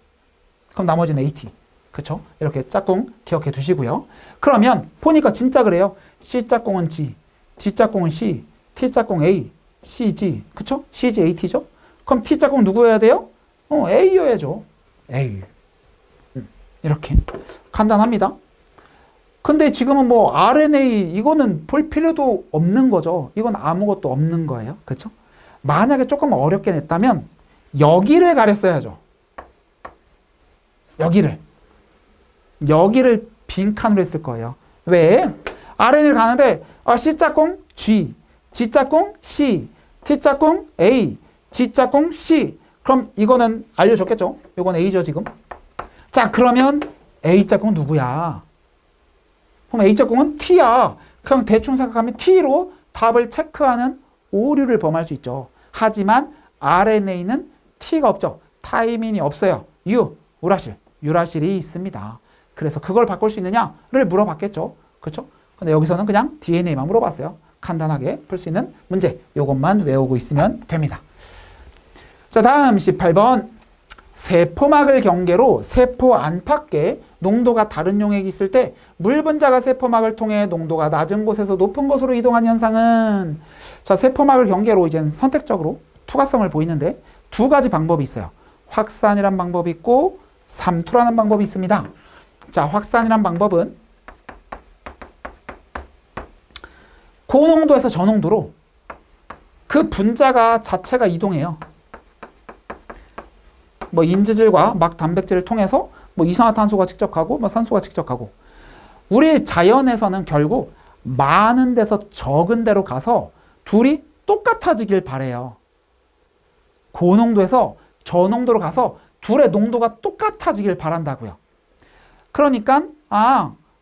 그럼 나머지는 AT. 그쵸? 이렇게 짝꿍 기억해 두시고요. 그러면 보니까 진짜 그래요. C 짝꿍은 G, G 짝꿍은 C, T 짝꿍 A, CG. 그쵸? CG, AT죠? 그럼 T 짝꿍 누구여야 돼요? A여야죠. A. 이렇게 간단합니다. 근데 지금은 뭐 RNA 이거는 볼 필요도 없는 거죠. 이건 아무것도 없는 거예요. 그렇죠? 만약에 조금 어렵게 냈다면 여기를 가렸어야죠. 여기를 빈칸으로 했을 거예요. 왜? RNA를 가는데 C짝꿍 G, G짝꿍 C, T짝꿍 A, G짝꿍 C. 그럼 이거는 알려줬겠죠? 이건 A죠 지금. 자, 그러면 A짝꿍 누구야? 그럼 A짝꿍은 T야. 그냥 대충 생각하면 T로 답을 체크하는 오류를 범할 수 있죠. 하지만 RNA는 T가 없죠. 타이밍이 없어요. 유라실이 있습니다. 그래서 그걸 바꿀 수 있느냐를 물어봤겠죠. 그렇죠? 근데 여기서는 그냥 DNA만 물어봤어요. 간단하게 풀 수 있는 문제. 이것만 외우고 있으면 됩니다. 자, 다음 18번. 세포막을 경계로 세포 안팎에 농도가 다른 용액이 있을 때 물 분자가 세포막을 통해 농도가 낮은 곳에서 높은 곳으로 이동한 현상은, 자, 세포막을 경계로 이제 선택적으로 투과성을 보이는데 두 가지 방법이 있어요. 확산이란 방법이 있고 삼투라는 방법이 있습니다. 자, 확산이란 방법은 고농도에서 저농도로 그 분자가 자체가 이동해요. 뭐 인지질과 막 단백질을 통해서 뭐 이산화탄소가 직접 가고 뭐 산소가 직접 가고, 우리 자연에서는 결국 많은 데서 적은 데로 가서 둘이 똑같아지길 바래요. 고농도에서 저농도로 가서 둘의 농도가 똑같아지길 바란다고요. 그러니까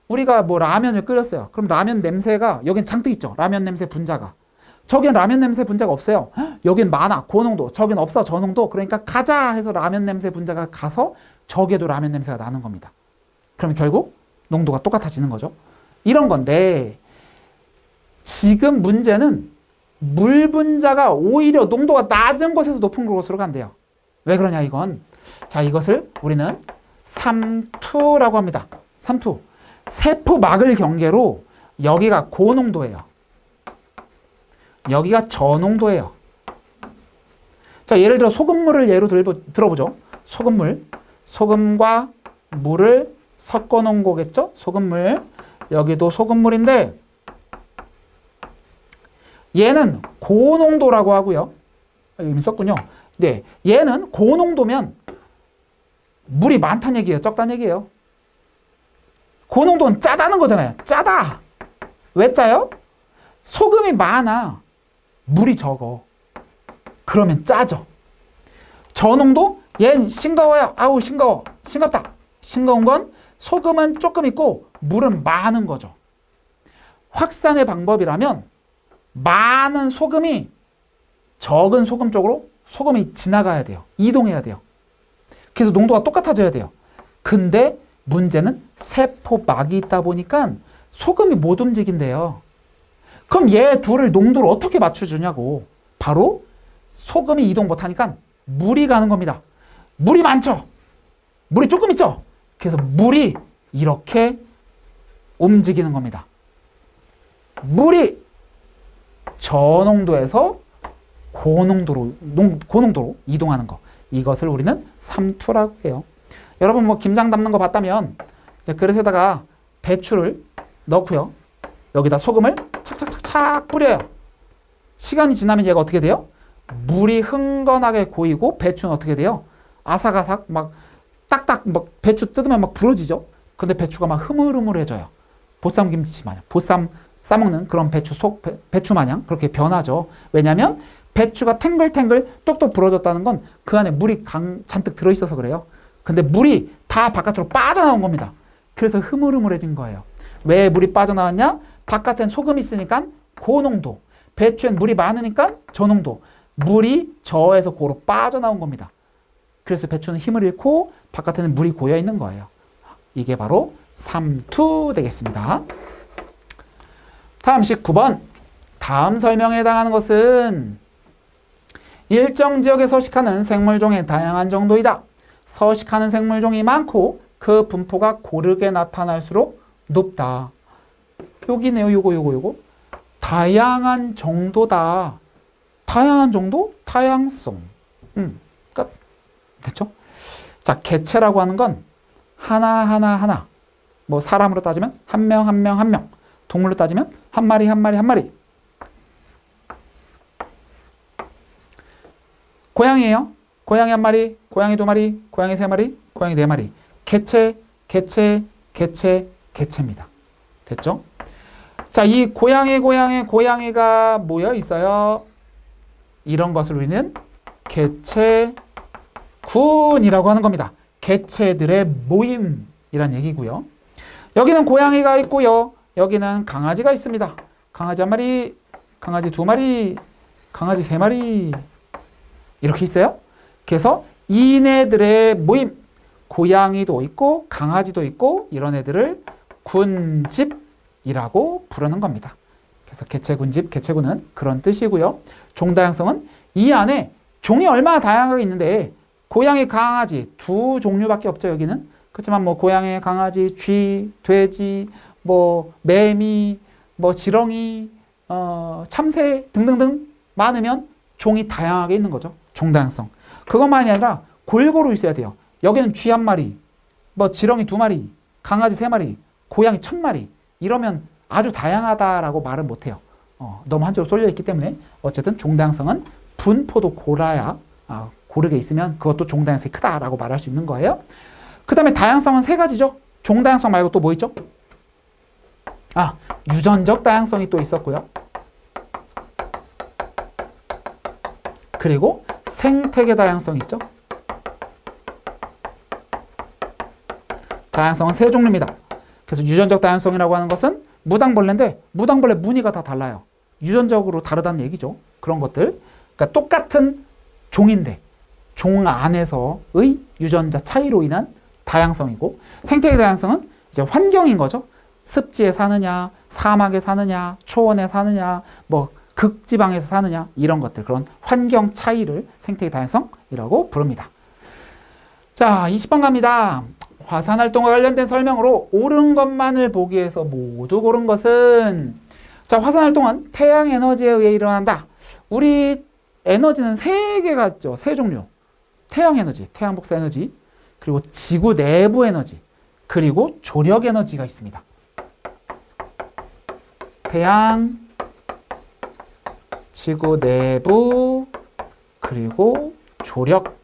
우리가 뭐 라면을 끓였어요. 그럼 라면 냄새가, 여긴 잔뜩 있죠. 라면 냄새 분자가. 저긴 라면 냄새 분자가 없어요. 여긴 많아, 고농도. 저긴 없어, 저농도. 그러니까 가자 해서 라면 냄새 분자가 가서 저게도 라면 냄새가 나는 겁니다. 그러면 결국 농도가 똑같아지는 거죠. 이런 건데 지금 문제는 물 분자가 오히려 농도가 낮은 곳에서 높은 곳으로 간대요. 왜 그러냐 이건. 자, 이것을 우리는 삼투라고 합니다. 삼투. 세포막을 경계로 여기가 고농도예요. 여기가 저농도예요. 자, 예를 들어 소금물을 예로 들어보죠. 소금물. 소금과 물을 섞어 놓은 거겠죠? 소금물. 여기도 소금물인데 얘는 고농도라고 하고요. 이미 썼군요. 네, 얘는 고농도면 물이 많다는 얘기예요? 적다는 얘기예요? 고농도는 짜다는 거잖아요. 짜다. 왜 짜요? 소금이 많아. 물이 적어. 그러면 짜죠. 저농도? 얘는 싱거워요. 아우 싱거워. 싱겁다. 싱거운 건 소금은 조금 있고 물은 많은 거죠. 확산의 방법이라면 많은 소금이 적은 소금 쪽으로 소금이 지나가야 돼요. 이동해야 돼요. 그래서 농도가 똑같아져야 돼요. 근데 문제는 세포막이 있다 보니까 소금이 못 움직인대요. 그럼 얘 둘을 농도를 어떻게 맞춰주냐고. 바로 소금이 이동 못하니까 물이 가는 겁니다. 물이 많죠? 물이 조금 있죠? 그래서 물이 이렇게 움직이는 겁니다. 물이 저농도에서 고농도로 이동하는 거. 이것을 우리는 삼투라고 해요. 여러분 뭐 김장 담는 거 봤다면 그릇에다가 배추를 넣고요. 여기다 소금을 착착착착 뿌려요. 시간이 지나면 얘가 어떻게 돼요? 물이 흥건하게 고이고 배추는 어떻게 돼요? 아삭아삭 막 딱딱 막 배추 뜯으면 막 부러지죠. 근데 배추가 막 흐물흐물해져요. 보쌈 김치 마냥, 보쌈 싸먹는 그런 배추 마냥 그렇게 변하죠. 왜냐하면 배추가 탱글탱글 똑똑 부러졌다는 건 그 안에 물이 잔뜩 들어있어서 그래요. 근데 물이 다 바깥으로 빠져나온 겁니다. 그래서 흐물흐물해진 거예요. 왜 물이 빠져나왔냐? 바깥엔 소금이 있으니까 고농도, 배추엔 물이 많으니까 저농도, 물이 저에서 고로 빠져나온 겁니다. 그래서 배추는 힘을 잃고 바깥에는 물이 고여 있는 거예요. 이게 바로 삼투 되겠습니다. 다음 19번. 다음 설명에 해당하는 것은 일정 지역에 서식하는 생물종의 다양한 정도이다. 서식하는 생물종이 많고 그 분포가 고르게 나타날수록 높다. 여기네요. 요거. 다양한 정도다. 다양한 정도? 다양성. 끝. 됐죠? 자, 개체라고 하는 건 하나. 뭐 사람으로 따지면 한 명. 동물로 따지면 한 마리. 고양이에요. 고양이 한 마리, 고양이 두 마리, 고양이 세 마리, 고양이 네 마리. 개체입니다. 됐죠? 자, 이 고양이가 모여 있어요. 이런 것을 우리는 개체군이라고 하는 겁니다. 개체들의 모임이란 얘기고요. 여기는 고양이가 있고요. 여기는 강아지가 있습니다. 강아지 한 마리, 강아지 두 마리, 강아지 세 마리 이렇게 있어요. 그래서 이네들의 모임, 고양이도 있고 강아지도 있고 이런 애들을 군집이라고 부르는 겁니다. 그래서 개체군집, 개체군은 그런 뜻이고요. 종다양성은 이 안에 종이 얼마나 다양하게 있는데 고양이, 강아지 두 종류밖에 없죠. 여기는. 그렇지만 뭐 고양이, 강아지, 쥐, 돼지, 뭐 매미, 뭐 지렁이, 참새 등등등 많으면 종이 다양하게 있는 거죠. 종다양성. 그것만이 아니라 골고루 있어야 돼요. 여기는 쥐 한 마리, 뭐 지렁이 두 마리, 강아지 세 마리, 고양이 1000마리 이러면 아주 다양하다라고 말은 못해요. 너무 한쪽으로 쏠려 있기 때문에 어쨌든 종다양성은 분포도 고르게 있으면 그것도 종다양성이 크다라고 말할 수 있는 거예요. 그 다음에 다양성은 세 가지죠. 종다양성 말고 또 뭐 있죠? 유전적 다양성이 또 있었고요. 그리고 생태계 다양성 있죠. 다양성은 세 종류입니다. 그래서 유전적 다양성이라고 하는 것은 무당벌레인데 무당벌레 무늬가 다 달라요. 유전적으로 다르다는 얘기죠. 그런 것들. 그러니까 똑같은 종인데 종 안에서의 유전자 차이로 인한 다양성이고, 생태계 다양성은 이제 환경인 거죠. 습지에 사느냐, 사막에 사느냐, 초원에 사느냐, 뭐 극지방에서 사느냐 이런 것들, 그런 환경 차이를 생태계 다양성이라고 부릅니다. 자, 20번 갑니다. 화산활동과 관련된 설명으로 옳은 것만을 보기 위해서 모두 고른 것은, 자, 화산활동은 태양에너지에 의해 일어난다. 우리 에너지는 세 개가 있죠. 세 종류. 태양에너지, 태양복사에너지, 그리고 지구 내부 에너지, 그리고 조력 에너지가 있습니다. 태양, 지구 내부, 그리고 조력.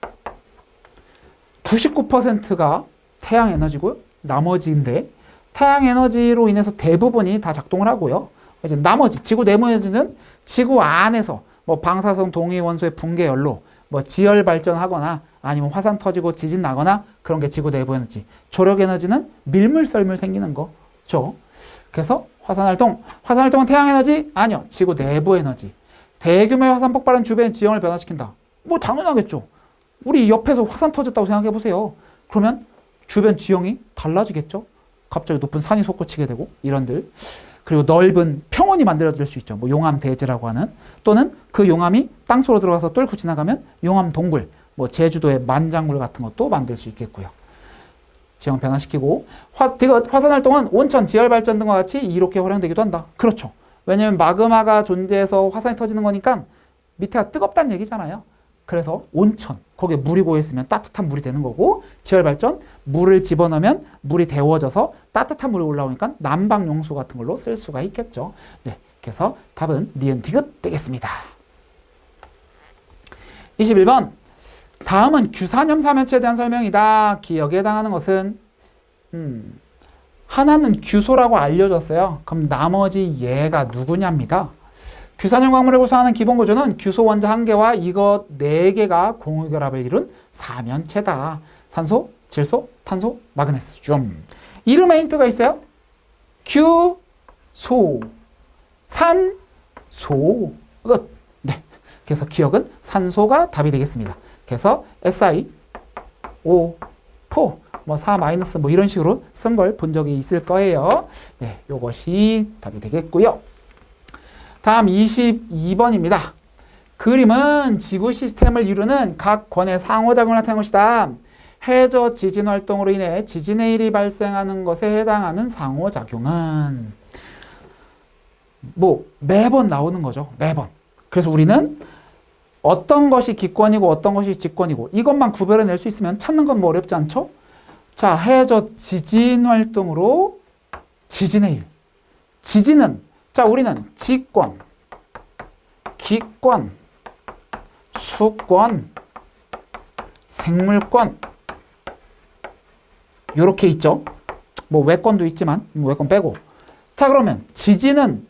99%가 태양 에너지고요. 나머지인데 태양 에너지로 인해서 대부분이 다 작동을 하고요. 이제 나머지 지구 내부 에너지는 지구 안에서 뭐 방사성 동위 원소의 붕괴 연로, 뭐 지열 발전하거나 아니면 화산 터지고 지진 나거나 그런 게 지구 내부 에너지. 조력 에너지는 밀물 썰물 생기는 거죠. 그래서 화산 활동은 태양 에너지? 아니요. 지구 내부 에너지. 대규모의 화산 폭발은 주변의 지형을 변화시킨다. 뭐 당연하겠죠. 우리 옆에서 화산 터졌다고 생각해 보세요. 그러면 주변 지형이 달라지겠죠. 갑자기 높은 산이 솟구치게 되고 이런들. 그리고 넓은 평원이 만들어질 수 있죠. 뭐 용암 대지라고 하는. 또는 그 용암이 땅속으로 들어가서 뚫고 지나가면 용암 동굴, 뭐 제주도의 만장굴 같은 것도 만들 수 있겠고요. 지형 변화시키고 화산 활동은 온천, 지열 발전 등과 같이 이롭게 활용되기도 한다. 그렇죠. 왜냐하면 마그마가 존재해서 화산이 터지는 거니까 밑에가 뜨겁다는 얘기잖아요. 그래서 온천, 거기에 물이 고여있으면 따뜻한 물이 되는 거고, 지열 발전, 물을 집어넣으면 물이 데워져서 따뜻한 물이 올라오니까 난방 용수 같은 걸로 쓸 수가 있겠죠. 네, 그래서 답은 니은 디귿 되겠습니다. 21번. 다음은 규산염 사면체에 대한 설명이다. 기억에 해당하는 것은 하나는 규소라고 알려줬어요. 그럼 나머지 얘가 누구냐입니다. 규산염 광물을 구성하는 기본 구조는 규소 원자 1개와 이것 4개가 공유결합을 이룬 사면체다. 산소, 질소, 탄소, 마그네슘. 이름에 힌트가 있어요. 규소, 산소. 네. 그래서 기억은 산소가 답이 되겠습니다. 그래서 SiO4 뭐 4 마이너스 뭐 이런 식으로 쓴 걸 본 적이 있을 거예요. 네, 요것이 답이 되겠고요. 다음 22번입니다. 그림은 지구 시스템을 이루는 각 권의 상호작용을 나타낸 것이다. 해저 지진 활동으로 인해 지진의 일이 발생하는 것에 해당하는 상호작용은 뭐 매번 나오는 거죠. 매번. 그래서 우리는 어떤 것이 기권이고 어떤 것이 직권이고 이것만 구별해낼 수 있으면 찾는 건 뭐 어렵지 않죠? 자, 해저 지진 활동으로 지진의 일. 지진은 자, 우리는 직권, 기권, 수권, 생물권 요렇게 있죠. 뭐 외권도 있지만 외권 빼고. 자, 그러면 지진은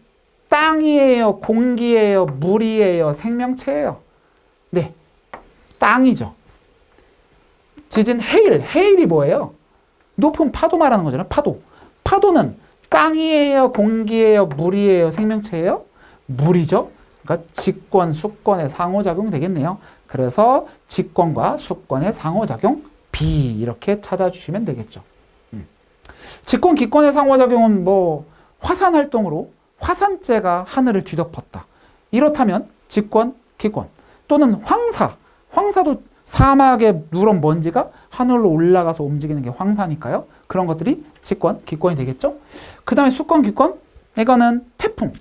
땅이에요, 공기예요, 물이에요, 생명체예요. 네, 땅이죠. 지진 해일이 뭐예요? 높은 파도 말하는 거잖아요. 파도는 땅이에요, 공기예요, 물이에요, 생명체예요? 물이죠. 그러니까 직권, 수권의 상호작용 되겠네요. 그래서 직권과 수권의 상호작용 B 이렇게 찾아주시면 되겠죠. 직권, 기권의 상호작용은 뭐 화산 활동으로 화산재가 하늘을 뒤덮었다. 이렇다면 직권, 기권 또는 황사도 사막의 누런 먼지가 하늘로 올라가서 움직이는 게 황사니까요. 그런 것들이 직권, 기권이 되겠죠. 그 다음에 수권, 기권 이거는 태풍.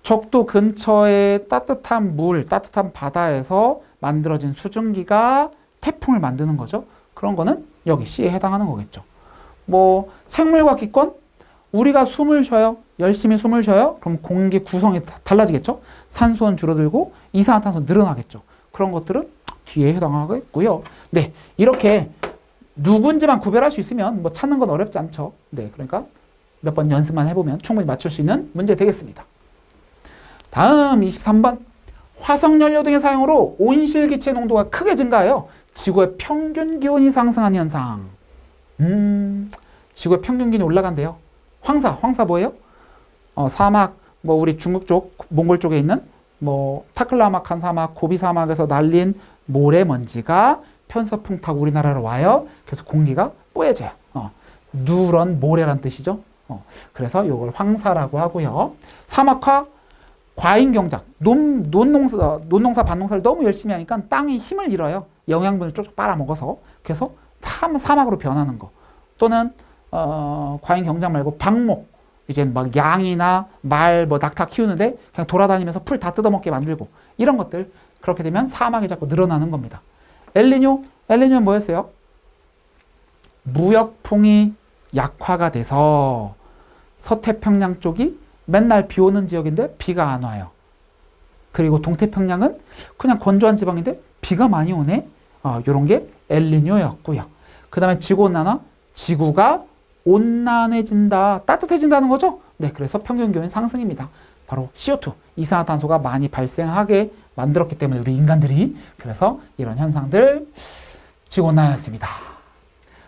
적도 근처에 따뜻한 물, 따뜻한 바다에서 만들어진 수증기가 태풍을 만드는 거죠. 그런 거는 여기 C에 해당하는 거겠죠. 뭐 생물과 기권, 우리가 숨을 쉬어요. 열심히 숨을 쉬어요. 그럼 공기 구성이 달라지겠죠. 산소는 줄어들고 이산화탄소는 늘어나겠죠. 그런 것들은 뒤에 해당하겠고요. 네, 이렇게 누군지만 구별할 수 있으면 뭐 찾는 건 어렵지 않죠. 네, 그러니까 몇 번 연습만 해보면 충분히 맞출 수 있는 문제 되겠습니다. 다음 23번. 화석연료 등의 사용으로 온실기체 농도가 크게 증가하여 지구의 평균 기온이 상승한 현상. 지구의 평균 기온이 올라간대요. 황사 뭐예요? 사막, 뭐 우리 중국 쪽, 몽골 쪽에 있는 뭐 타클라마칸 사막, 고비 사막에서 날린 모래먼지가 편서풍 타고 우리나라로 와요. 그래서 공기가 뽀얘져요. 누런 모래란 뜻이죠. 그래서 이걸 황사라고 하고요. 사막화, 과잉 경작, 논농사, 밭농사를 너무 열심히 하니까 땅이 힘을 잃어요. 영양분을 쪽쪽 빨아먹어서. 그래서 사막으로 변하는 거. 또는 과잉 경작 말고 방목, 이제 막 양이나 말, 뭐 낙타 키우는데 그냥 돌아다니면서 풀 다 뜯어먹게 만들고 이런 것들. 그렇게 되면 사막이 자꾸 늘어나는 겁니다. 엘니뇨는 뭐였어요? 무역풍이 약화가 돼서 서태평양 쪽이 맨날 비 오는 지역인데 비가 안 와요. 그리고 동태평양은 그냥 건조한 지방인데 비가 많이 오네. 요런 게 엘니뇨였고요. 그 다음에 지구온난화, 지구가 온난해진다, 따뜻해진다는 거죠. 네, 그래서 평균기온이 상승입니다. 바로 CO2, 이산화탄소가 많이 발생하게 만들었기 때문에 우리 인간들이, 그래서 이런 현상들 지구온난화였습니다.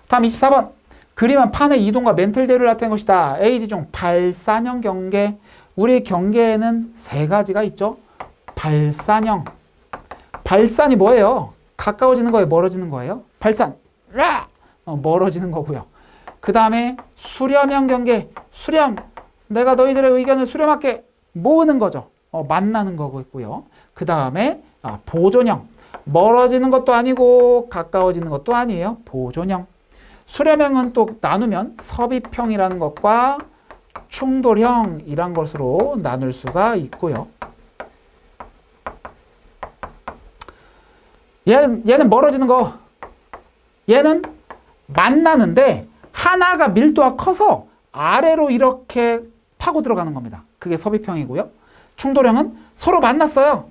다음 24번. 그림은 판의 이동과 멘틀대로를 나타낸 것이다. AD 중 발산형 경계. 우리 경계에는 세 가지가 있죠. 발산형. 발산이 뭐예요? 가까워지는 거예요? 멀어지는 거예요? 발산. 멀어지는 거고요. 그 다음에 수렴형 경계. 수렴. 내가 너희들의 의견을 수렴할게. 모으는 거죠. 만나는 거고 있고요. 그 다음에 보존형. 멀어지는 것도 아니고 가까워지는 것도 아니에요. 보존형. 수렴형은 또 나누면 섭입형이라는 것과 충돌형이란 것으로 나눌 수가 있고요. 얘는 멀어지는 거. 얘는 만나는데 하나가 밀도가 커서 아래로 이렇게 파고 들어가는 겁니다. 그게 섭입형이고요. 충돌형은 서로 만났어요.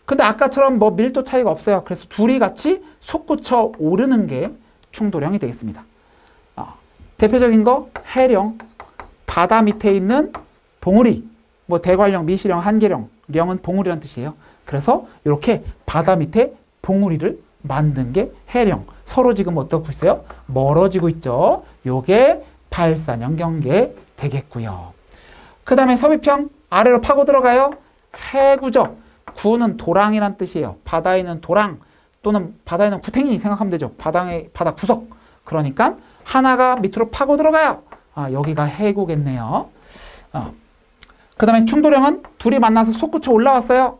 근데 아까처럼 뭐 밀도 차이가 없어요. 그래서 둘이 같이 솟구쳐 오르는 게 충돌형이 되겠습니다. 대표적인 거 해령. 바다 밑에 있는 봉우리. 뭐 대관령, 미시령, 한계령. 령은 봉우리란 뜻이에요. 그래서 이렇게 바다 밑에 봉우리를 만든 게 해령. 서로 지금 어떻고 있어요? 멀어지고 있죠. 요게 발산형 경계 되겠고요. 그 다음에 섭입형. 아래로 파고 들어가요. 해구적. 구는 도랑이란 뜻이에요. 바다에 있는 도랑 또는 바다에 있는 구탱이 생각하면 되죠. 바다 구석. 그러니까 하나가 밑으로 파고 들어가요. 여기가 해구겠네요. 그 다음에 충돌형은 둘이 만나서 솟구쳐 올라왔어요.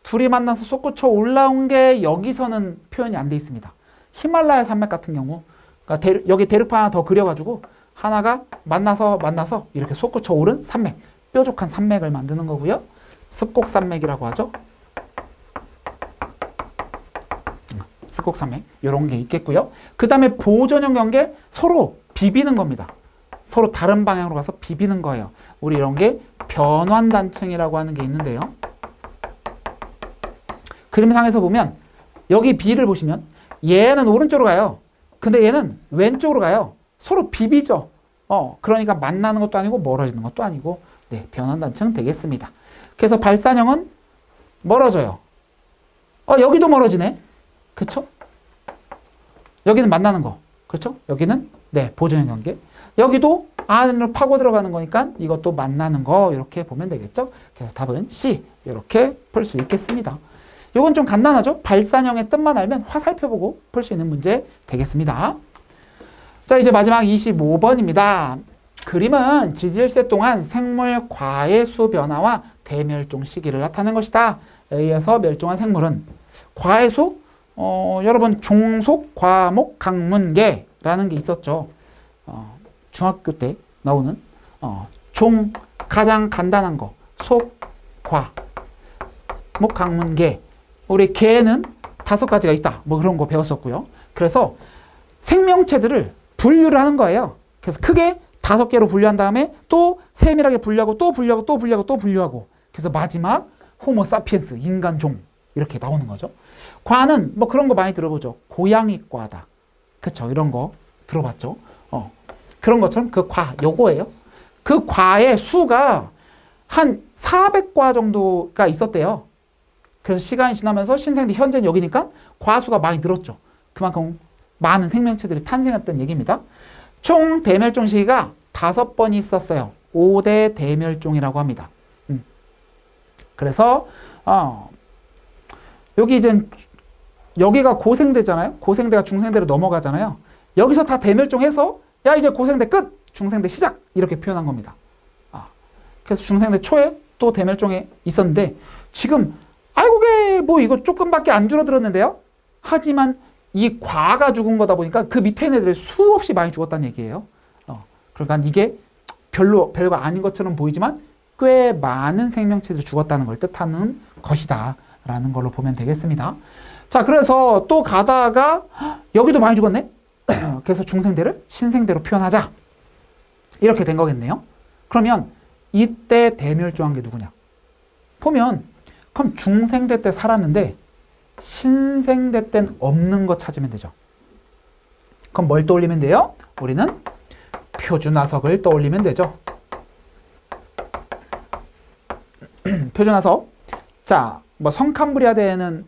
둘이 만나서 솟구쳐 올라온 게 여기서는 표현이 안 돼 있습니다. 히말라야 산맥 같은 경우, 그러니까 여기 대륙판 하나 더 그려가지고 하나가 만나서 이렇게 솟구쳐 오른 산맥, 뾰족한 산맥을 만드는 거고요. 습곡산맥이라고 하죠. 습곡산맥 이런 게 있겠고요. 그 다음에 보존형 경계, 서로 비비는 겁니다. 서로 다른 방향으로 가서 비비는 거예요. 우리 이런 게 변환단층이라고 하는 게 있는데요. 그림상에서 보면 여기 B를 보시면 얘는 오른쪽으로 가요. 근데 얘는 왼쪽으로 가요. 서로 비비죠. 그러니까 만나는 것도 아니고 멀어지는 것도 아니고, 네, 변환단층 되겠습니다. 그래서 발산형은 멀어져요. 여기도 멀어지네. 그쵸? 여기는 만나는 거. 그쵸? 여기는, 네, 보존형 관계. 여기도 안으로 파고 들어가는 거니까 이것도 만나는 거, 이렇게 보면 되겠죠? 그래서 답은 C. 이렇게 풀 수 있겠습니다. 이건 좀 간단하죠? 발산형의 뜻만 알면 화살표 풀 수 있는 문제 되겠습니다. 자, 이제 마지막 25번입니다. 그림은 지질세 동안 생물 과해수 변화와 대멸종 시기를 나타낸 것이다. A에서 멸종한 생물은 과해수, 여러분 종속, 과목, 강문계라는 게 있었죠. 중학교 때 나오는 종, 가장 간단한 거, 속, 과, 목, 강문계. 우리 개는 5가지가 있다. 뭐 그런 거 배웠었고요. 그래서 생명체들을 분류를 하는 거예요. 그래서 크게 5개로 분류한 다음에 또 세밀하게 분류하고 또 분류하고 또 분류하고 또 분류하고, 그래서 마지막 호모사피엔스, 인간종, 이렇게 나오는 거죠. 과는 뭐 그런 거 많이 들어보죠. 고양이과다. 그쵸? 이런 거 들어봤죠. 그런 것처럼 그 과, 요거예요. 그 과의 수가 한 400과 정도가 있었대요. 그래서 시간이 지나면서 신생들 현재는 여기니까 과수가 많이 늘었죠. 그만큼 많은 생명체들이 탄생했던 얘기입니다. 총 대멸종 시기가 5번이 있었어요. 5대 대멸종이라고 합니다. 그래서 여기가 고생대잖아요. 고생대가 중생대로 넘어가잖아요. 여기서 다 대멸종해서 야 이제 고생대 끝! 중생대 시작! 이렇게 표현한 겁니다. 그래서 중생대 초에 또 대멸종에 있었는데 지금 아이고게 뭐 이거 조금밖에 안 줄어들었는데요. 하지만 이 과가 죽은 거다 보니까 그 밑에 있는 애들이 수없이 많이 죽었다는 얘기예요. 그러니까 이게 별거 아닌 것처럼 보이지만 꽤 많은 생명체들이 죽었다는 걸 뜻하는 것이다 라는 걸로 보면 되겠습니다. 자, 그래서 또 가다가 여기도 많이 죽었네. 그래서 그래서 중생대를 신생대로 표현하자. 이렇게 된 거겠네요. 그러면 이때 대멸종한 게 누구냐? 보면 그럼 중생대 때 살았는데 신생대 땐 없는 거 찾으면 되죠. 그럼 뭘 떠올리면 돼요? 우리는 표준화석을 떠올리면 되죠. 표준화석. 자, 뭐 성캄브리아대는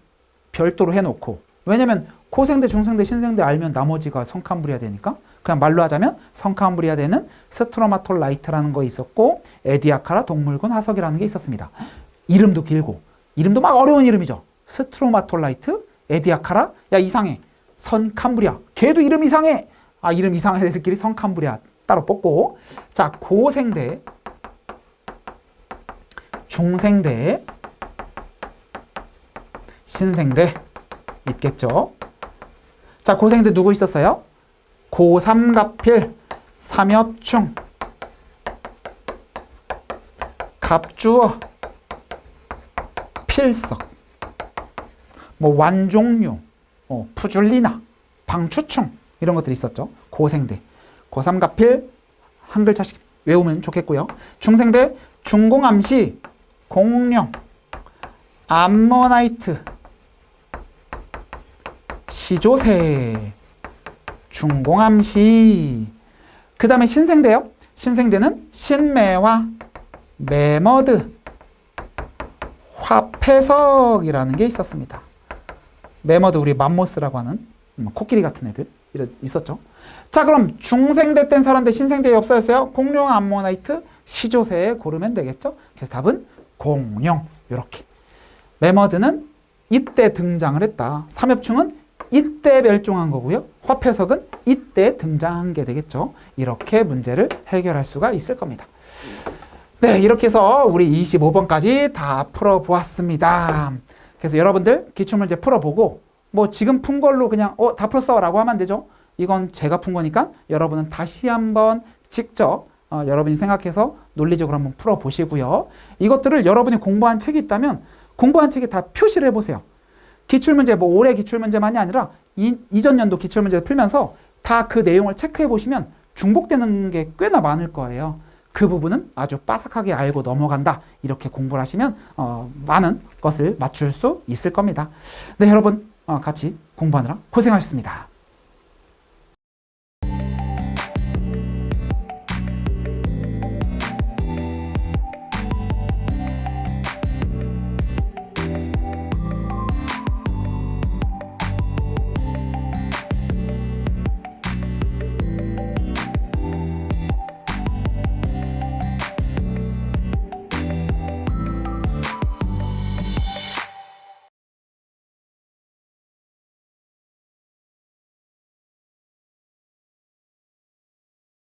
별도로 해놓고, 왜냐면 고생대, 중생대, 신생대 알면 나머지가 성캄브리아대니까 그냥 말로 하자면 성캄브리아대는 스트로마톨라이트라는 거 있었고 에디아카라 동물군 화석이라는 게 있었습니다. 이름도 길고 이름도 막 어려운 이름이죠. 스트로마톨라이트, 에디아카라, 야 이상해. 성캄브리아, 걔도 이름 이상해. 아, 이름 이상한 애들끼리 성캄브리아 따로 뽑고, 자 고생대, 중생대, 신생대 있겠죠. 자, 고생대 누구 있었어요? 고삼갑필, 삼엽충, 갑주어, 필석, 뭐 완종류, 푸줄리나, 방추충 이런 것들이 있었죠. 고생대, 고삼갑필 한 글자씩 외우면 좋겠고요. 중생대, 중공암시, 공룡, 암모나이트, 시조새, 중공암시. 그 다음에 신생대요. 신생대는 신매화, 매머드, 화폐석이라는 게 있었습니다. 매머드, 우리 맘모스라고 하는 코끼리 같은 애들 있었죠. 자, 그럼 중생대 땐 살았는데 신생대에 없어졌어요. 공룡, 암모나이트, 시조새에 고르면 되겠죠. 그래서 답은 공룡. 이렇게. 매머드는 이때 등장을 했다. 삼엽충은 이때 멸종한 거고요. 화폐석은 이때 등장한 게 되겠죠. 이렇게 문제를 해결할 수가 있을 겁니다. 네, 이렇게 해서 우리 25번까지 다 풀어보았습니다. 그래서 여러분들 기출문제 풀어보고 뭐 지금 푼 걸로 그냥 다 풀었어 라고 하면 안 되죠. 이건 제가 푼 거니까 여러분은 다시 한번 직접 여러분이 생각해서 논리적으로 한번 풀어보시고요. 이것들을 여러분이 공부한 책이 있다면 공부한 책에 다 표시를 해보세요. 기출문제, 뭐 올해 기출문제만이 아니라 이전 연도 기출문제를 풀면서 다 그 내용을 체크해 보시면 중복되는 게 꽤나 많을 거예요. 그 부분은 아주 빠삭하게 알고 넘어간다. 이렇게 공부를 하시면 많은 것을 맞출 수 있을 겁니다. 네, 여러분 같이 공부하느라 고생하셨습니다.